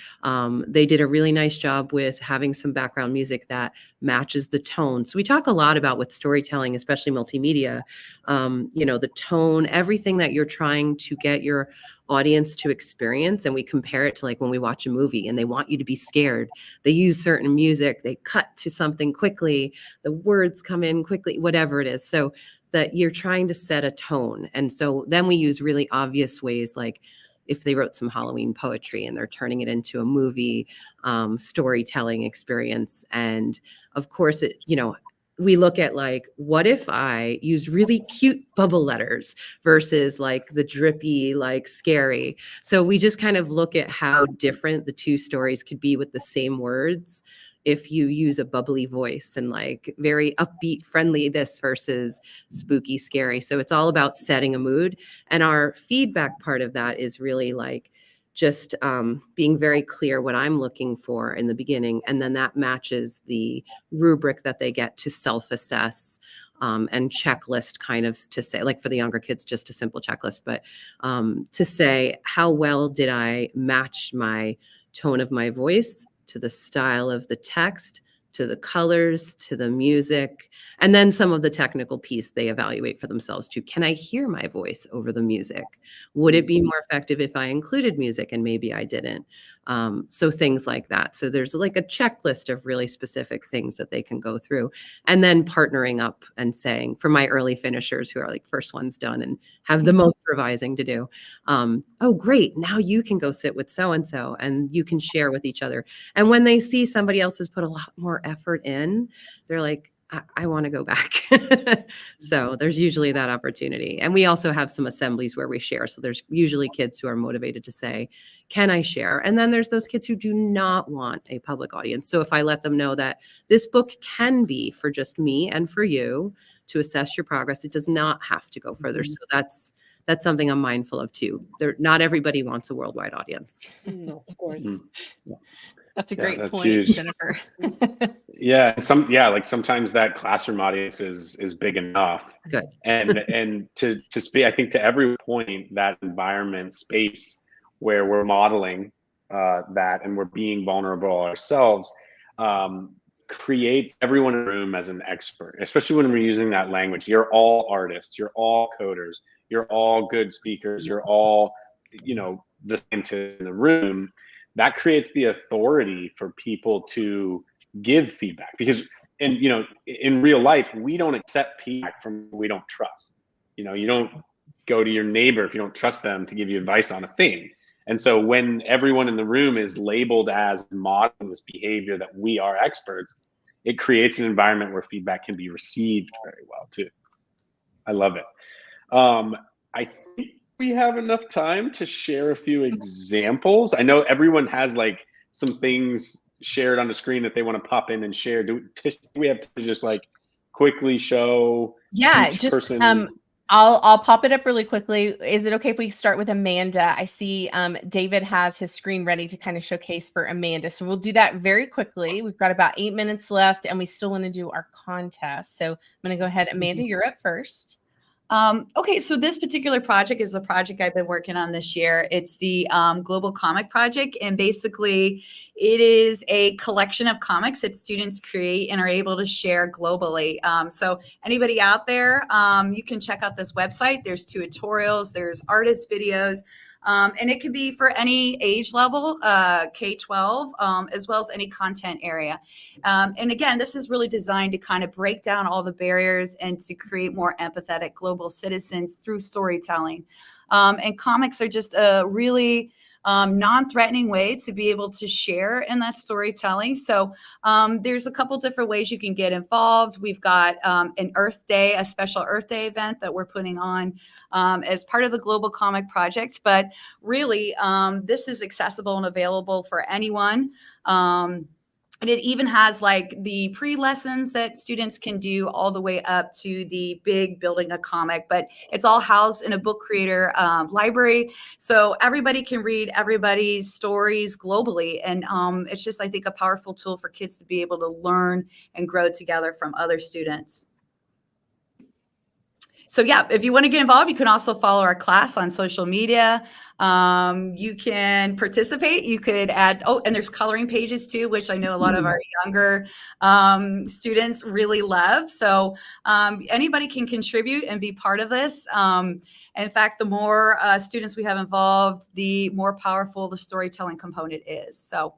They did a really nice job with having some background music that matches the tone. So we talk a lot about with storytelling, especially multimedia, the tone, everything that you're trying to get your audience to experience. And we compare it to like when we watch a movie and they want you to be scared. They use certain music, they cut to something quickly, the words come in quickly, whatever it is. So that you're trying to set a tone. And so then we use really obvious ways, like if they wrote some Halloween poetry and they're turning it into a movie storytelling experience. And of course, we look at like, what if I use really cute bubble letters versus like the drippy, like scary. So we just kind of look at how different the two stories could be with the same words if you use a bubbly voice and like very upbeat, friendly this versus spooky, scary. So it's all about setting a mood. And our feedback part of that is really like just being very clear what I'm looking for in the beginning. And then that matches the rubric that they get to self-assess and checklist kind of to say, like for the younger kids, just a simple checklist, but to say, how well did I match my tone of my voice to the style of the text, to the colors, to the music, and then some of the technical piece they evaluate for themselves too. Can I hear my voice over the music? Would it be more effective if I included music and maybe I didn't? So things like that. So there's like a checklist of really specific things that they can go through, and then partnering up and saying, for my early finishers who are like first ones done and have the most revising to do, oh, great. Now you can go sit with so-and-so and you can share with each other. And when they see somebody else has put a lot more effort in, they're like, I want to go back. So there's usually that opportunity. And we also have some assemblies where we share. So there's usually kids who are motivated to say, can I share? And then there's those kids who do not want a public audience. So if I let them know that this book can be for just me and for you to assess your progress, it does not have to go further. So that's something I'm mindful of too. Not everybody wants a worldwide audience. Of course. That's a great that's point, huge. Jennifer. Yeah, like sometimes that classroom audience is big enough. Good. And to speak, I think to every point, that environment space where we're modeling that and we're being vulnerable ourselves creates everyone in the room as an expert, especially when we're using that language. You're all artists, you're all coders, you're all good speakers, you're all, the scientists in the room. That creates the authority for people to give feedback, because in real life, we don't accept feedback from we don't trust. You don't go to your neighbor if you don't trust them to give you advice on a thing. And so when everyone in the room is labeled as modeling this behavior that we are experts, it creates an environment where feedback can be received very well too. I love it. I think we have enough time to share a few examples. I know everyone has like some things shared on the screen that they want to pop in and share. Do we have to just like quickly show each person? I'll pop it up really quickly. Is it okay if we start with Amanda? I see David has his screen ready to kind of showcase for Amanda. So we'll do that very quickly. We've got about 8 minutes left and we still want to do our contest. So I'm going to go ahead. Amanda, you're up first. Okay, so this particular project is a project I've been working on this year. It's the Global Comic Project, and basically it is a collection of comics that students create and are able to share globally. So anybody out there, you can check out this website. There's tutorials, there's artist videos, and it can be for any age level, K-12, as well as any content area. And again, this is really designed to kind of break down all the barriers and to create more empathetic global citizens through storytelling. And comics are just a really non-threatening way to be able to share in that storytelling. So there's a couple different ways you can get involved. We've got an Earth Day, a special Earth Day event that we're putting on as part of the Global Comic Project. But really, this is accessible and available for anyone. And it even has like the pre-lessons that students can do all the way up to the big building a comic, but it's all housed in a book creator library. So everybody can read everybody's stories globally. And it's just, I think, a powerful tool for kids to be able to learn and grow together from other students. So yeah, if you want to get involved, you can also follow our class on social media. You can participate. You could add, and there's coloring pages too, which I know a lot of our younger students really love. So anybody can contribute and be part of this. In fact, the more students we have involved, the more powerful the storytelling component is. So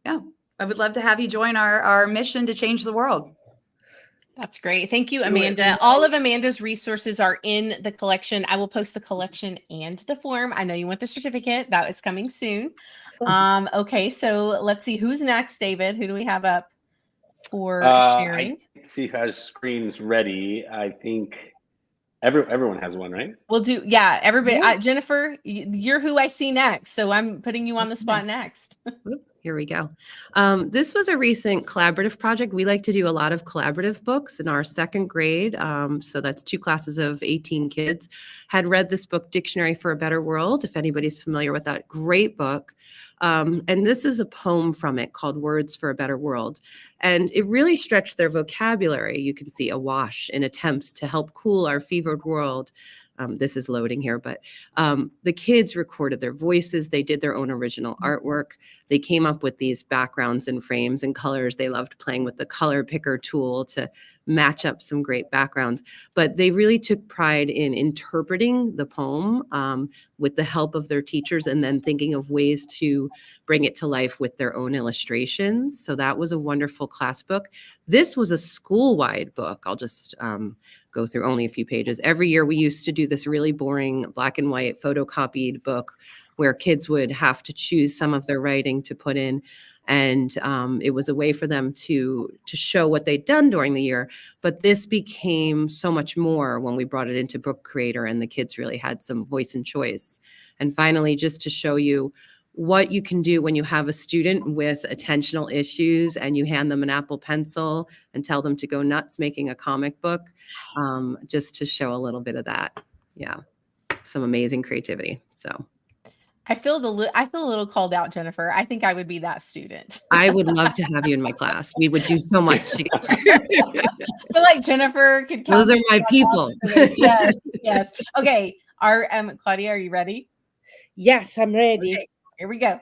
yeah, I would love to have you join our mission to change the world. That's great. Thank you, Amanda. All of Amanda's resources are in the collection. I will post the collection and the form. I know you want the certificate. That is coming soon. Okay, so let's see who's next, David. Who do we have up for sharing? I see who has screens ready. I think everyone has one, right? We'll do, yeah, everybody. Jennifer, you're who I see next. So I'm putting you on the spot next. Here we go. This was a recent collaborative project. We like to do a lot of collaborative books in our second grade. So that's 2 classes of 18 kids had read this book, Dictionary for a Better World, if anybody's familiar with that great book. And this is a poem from it called Words for a Better World. And it really stretched their vocabulary. You can see awash in attempts to help cool our fevered world. This is loading here, but the kids recorded their voices. They did their own original artwork. They came up with these backgrounds and frames and colors. They loved playing with the color picker tool to match up some great backgrounds. But they really took pride in interpreting the poem with the help of their teachers and then thinking of ways to bring it to life with their own illustrations. So that was a wonderful class book. This was a school-wide book. I'll just go through only a few pages. Every year we used to do this really boring black and white photocopied book where kids would have to choose some of their writing to put in. And it was a way for them to show what they'd done during the year. But this became so much more when we brought it into Book Creator and the kids really had some voice and choice. And finally, just to show you what you can do when you have a student with attentional issues and you hand them an Apple Pencil and tell them to go nuts making a comic book, just to show a little bit of that. Yeah, some amazing creativity. So I feel a little called out, Jennifer. I think I would be that student. I would love to have you in my class. We would do so much together. I feel like Jennifer could come. Those are my people. Yes, yes. Okay. Claudia, are you ready? Yes, I'm ready. Okay, here we go.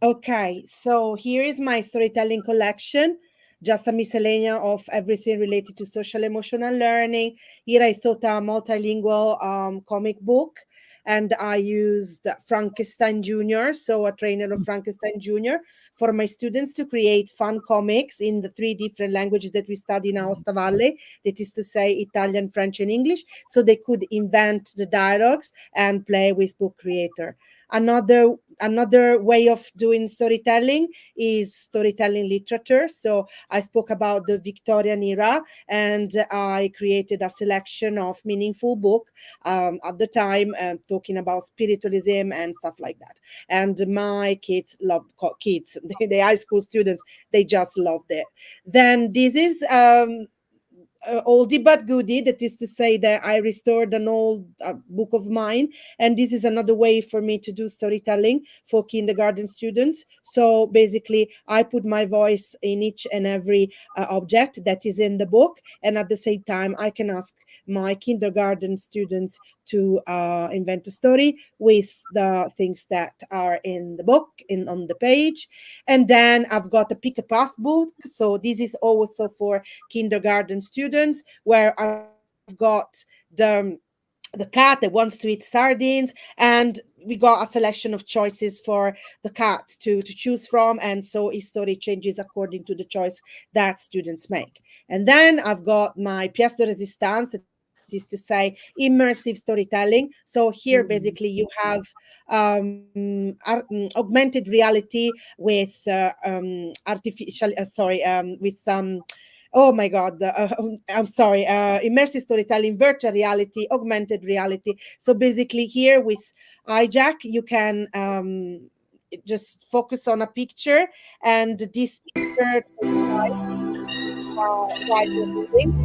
Okay, so here is my storytelling collection, just a miscellany of everything related to social emotional learning. Here I thought a multilingual comic book, and I used Frankenstein Jr., so a trainer of Frankenstein Jr., for my students to create fun comics in the 3 different languages that we study in Aosta Valley, that is to say Italian, French, and English, so they could invent the dialogues and play with Book Creator. Another way of doing storytelling is storytelling literature. So I spoke about the Victorian era, and I created a selection of meaningful book at the time, talking about spiritualism and stuff like that. And my kids loved kids, the high school students, they just loved it. Then this is oldie but goodie, that is to say that I restored an old book of mine, and this is another way for me to do storytelling for kindergarten students. So basically I put my voice in each and every object that is in the book, and at the same time I can ask my kindergarten students to invent a story with the things that are in the book, on the page. And then I've got a pick a path book, so this is also for kindergarten students, where I've got the cat that wants to eat sardines, and we got a selection of choices for the cat to choose from, and so his story changes according to the choice that students make. And then I've got my pièce de résistance, that is to say immersive storytelling. So here basically you have augmented reality with immersive storytelling, virtual reality, augmented reality. So basically here with iJack, you can just focus on a picture, and this picture while you're moving.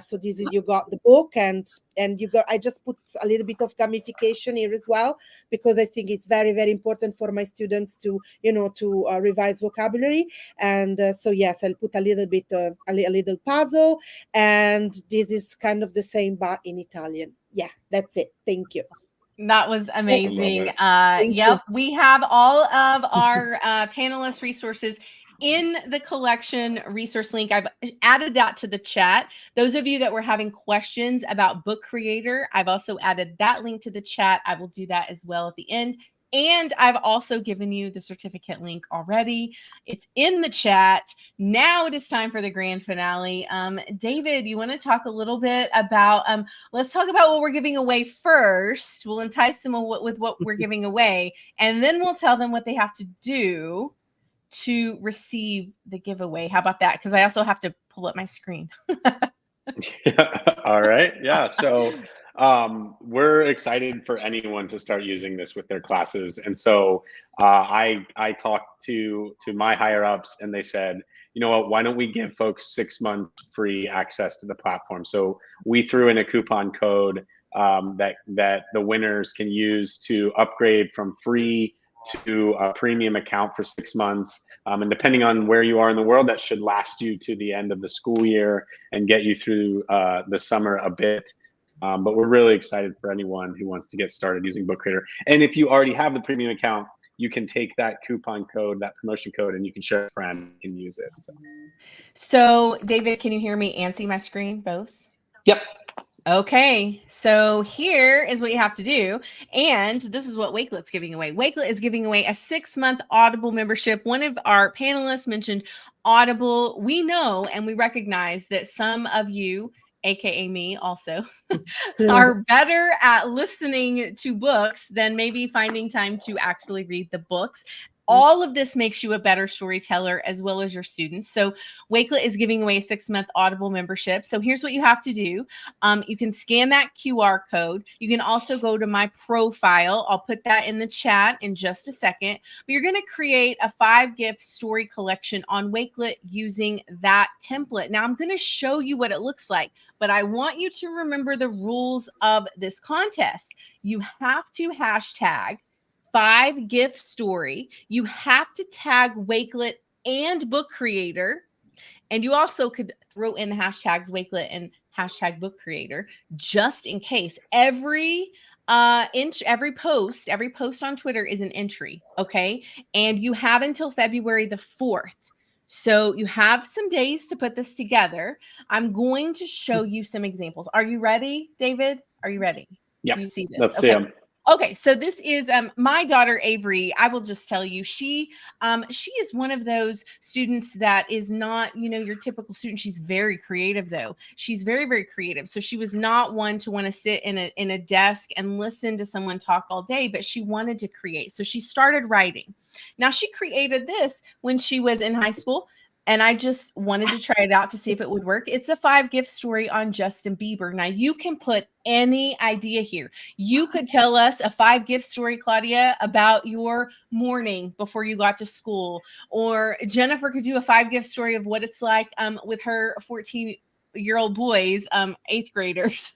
So this is, you got the book, and you got, I just put a little bit of gamification here as well, because I think it's very, very important for my students to revise vocabulary. And so yes, I'll put a little bit a little puzzle, and this is kind of the same but in Italian. Yeah, that's it. Thank you. That was amazing. Thank Yep, you. we have all of our panelist resources in the collection resource link. I've added that to the chat. Those of you that were having questions about Book Creator, I've also added that link to the chat. I will do that as well at the end. And I've also given you the certificate link already. It's in the chat. Now it is time for the grand finale. David, you want to talk a little bit about, let's talk about what we're giving away first. We'll entice them with what we're giving away, and then we'll tell them what they have to do to receive the giveaway. How about that? Because I also have to pull up my screen. All right. Yeah. So we're excited for anyone to start using this with their classes. And so I talked to my higher ups, and they said, you know what, why don't we give folks 6 months free access to the platform? So we threw in a coupon code that the winners can use to upgrade from free to a premium account for 6 months. And depending on where you are in the world, that should last you to the end of the school year and get you through the summer a bit. But we're really excited for anyone who wants to get started using Book Creator. And if you already have the premium account, you can take that coupon code, that promotion code, and you can share a friend and use it. So So David, can you hear me and see my screen both? Yep. Okay, so here is what you have to do. And this is what Wakelet's giving away. Wakelet is giving away a 6-month Audible membership. One of our panelists mentioned Audible. We know and we recognize that some of you, AKA me also, are better at listening to books than maybe finding time to actually read the books. All of this makes you a better storyteller as well as your students. So Wakelet is giving away a 6-month Audible membership. So here's what you have to do. You can scan that QR code. You can also go to my profile. I'll put that in the chat in just a second. But you're going to create a 5-gift story collection on Wakelet using that template. Now I'm going to show you what it looks like, but I want you to remember the rules of this contest. You have to hashtag 5-gift story. You have to tag Wakelet and book creator. And you also could throw in the hashtags Wakelet and hashtag book creator just in case. Every post on Twitter is an entry. Okay. And you have until February the 4th. So you have some days to put this together. I'm going to show you some examples. Are you ready, David? Are you ready? Yeah. Do you see this? Let's okay. see them. Okay, so this is my daughter Avery. I will just tell you, she is one of those students that is not, your typical student. She's very creative, though. She's very, very creative. So she was not one to want to sit in a desk and listen to someone talk all day, but she wanted to create. So she started writing. Now she created this when she was in high school. And I just wanted to try it out to see if it would work. It's a 5-gift story on Justin Bieber. Now, you can put any idea here. You could tell us a 5-gift story, Claudia, about your morning before you got to school. Or Jennifer could do a 5-gift story of what it's like with her 14-year-old boys, 8th graders.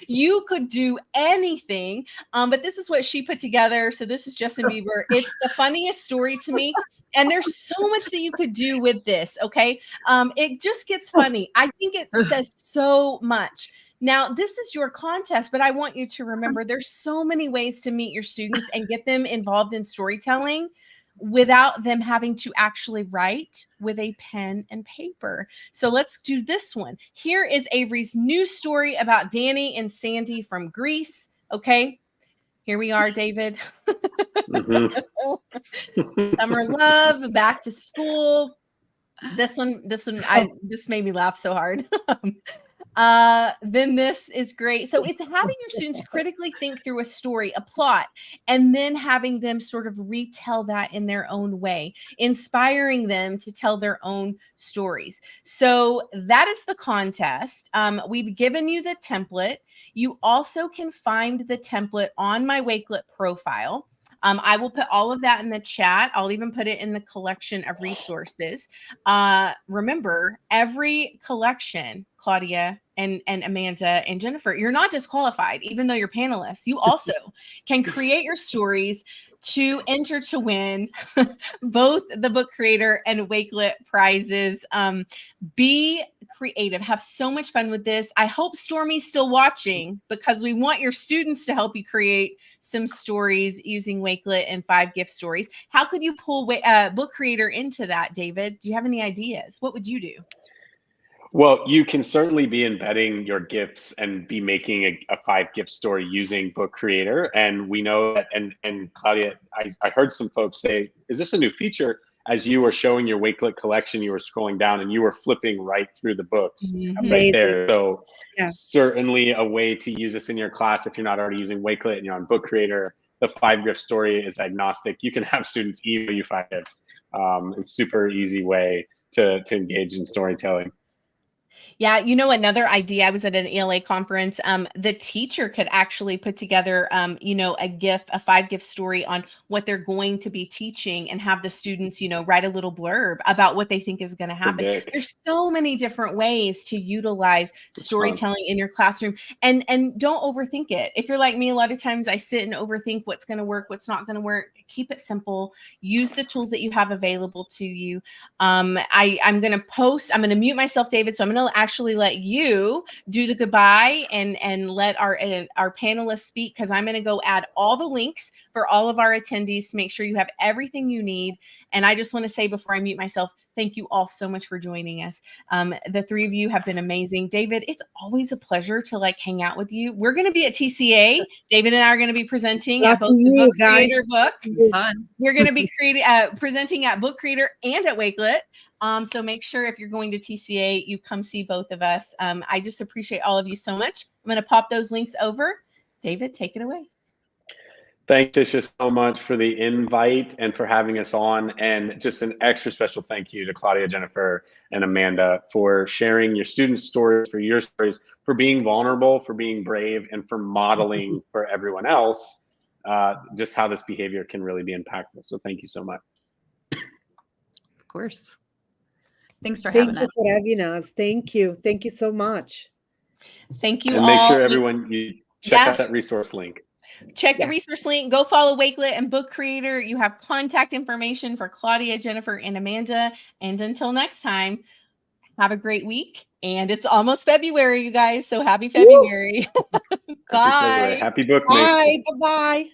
You could do anything, but this is what she put together. So this is Justin Bieber. It's the funniest story to me, and there's so much that you could do with this. Okay, it just gets funny. I think it says so much. Now, this is your contest, but I want you to remember there's so many ways to meet your students and get them involved in storytelling without them having to actually write with a pen and paper. So let's do this one. Here is Avery's new story about Danny and Sandy from Greece. Okay, here we are, David. Summer love, back to school. This made me laugh so hard. Then this is great. So it's having your students critically think through a story, a plot, and then having them sort of retell that in their own way, inspiring them to tell their own stories. So that is the contest. We've given you the template. You also can find the template on my Wakelet profile. I will put all of that in the chat. I'll even put it in the collection of resources. Remember, every collection, Claudia and Amanda and Jennifer, you're not disqualified, even though you're panelists. You also can create your stories to enter to win both the book creator and Wakelet prizes. Be creative. Have so much fun with this. I hope Stormy's still watching because we want your students to help you create some stories using Wakelet and 5-gift stories. How could you pull book creator into that, David? Do you have any ideas? What would you do? Well, you can certainly be embedding your gifts and be making a 5-gift story using Book Creator. And we know that, and Claudia, I heard some folks say, is this a new feature? As you were showing your Wakelet collection, you were scrolling down and you were flipping right through the books right there. So certainly a way to use this in your class if you're not already using Wakelet and you're on Book Creator. The 5-gift story is agnostic. You can have students email you 5 gifts. It's super easy way to engage in storytelling. Yeah, another idea, I was at an ELA conference. The teacher could actually put together, a 5-gift story on what they're going to be teaching and have the students, write a little blurb about what they think is going to happen. There's so many different ways to utilize storytelling in your classroom, and don't overthink it. If you're like me, a lot of times I sit and overthink what's going to work, what's not going to work. Keep it simple. Use the tools that you have available to you. I'm going to mute myself, David. So I'm going to actually let you do the goodbye and let our panelists speak, because I'm going to go add all the links for all of our attendees to make sure you have everything you need. And I just want to say before I mute myself, Thank you all so much for joining us. The three of you have been amazing. David, it's always a pleasure to like hang out with you. We're going to be at TCA. David and I are going to be presenting at both the Book Creator book. Fun. We're going to be presenting at Book Creator and at Wakelet. So make sure if you're going to TCA, you come see both of us. I just appreciate all of you so much. I'm going to pop those links over. David, take it away. Thanks, Tisha, so much for the invite and for having us on. And just an extra special thank you to Claudia, Jennifer, and Amanda for sharing your students' stories, for your stories, for being vulnerable, for being brave, and for modeling for everyone else just how this behavior can really be impactful. So thank you so much. Of course. Thanks for having us. Thank you for having us. Thank you. Thank you so much. Thank you and all. make sure everyone, you check out that resource link. Check the resource link. Go follow Wakelet and Book Creator. You have contact information for Claudia, Jennifer, and Amanda. And until next time, have a great week. And it's almost February, you guys. So happy February. Bye. Happy February. Happy book. Bye. Bye-bye.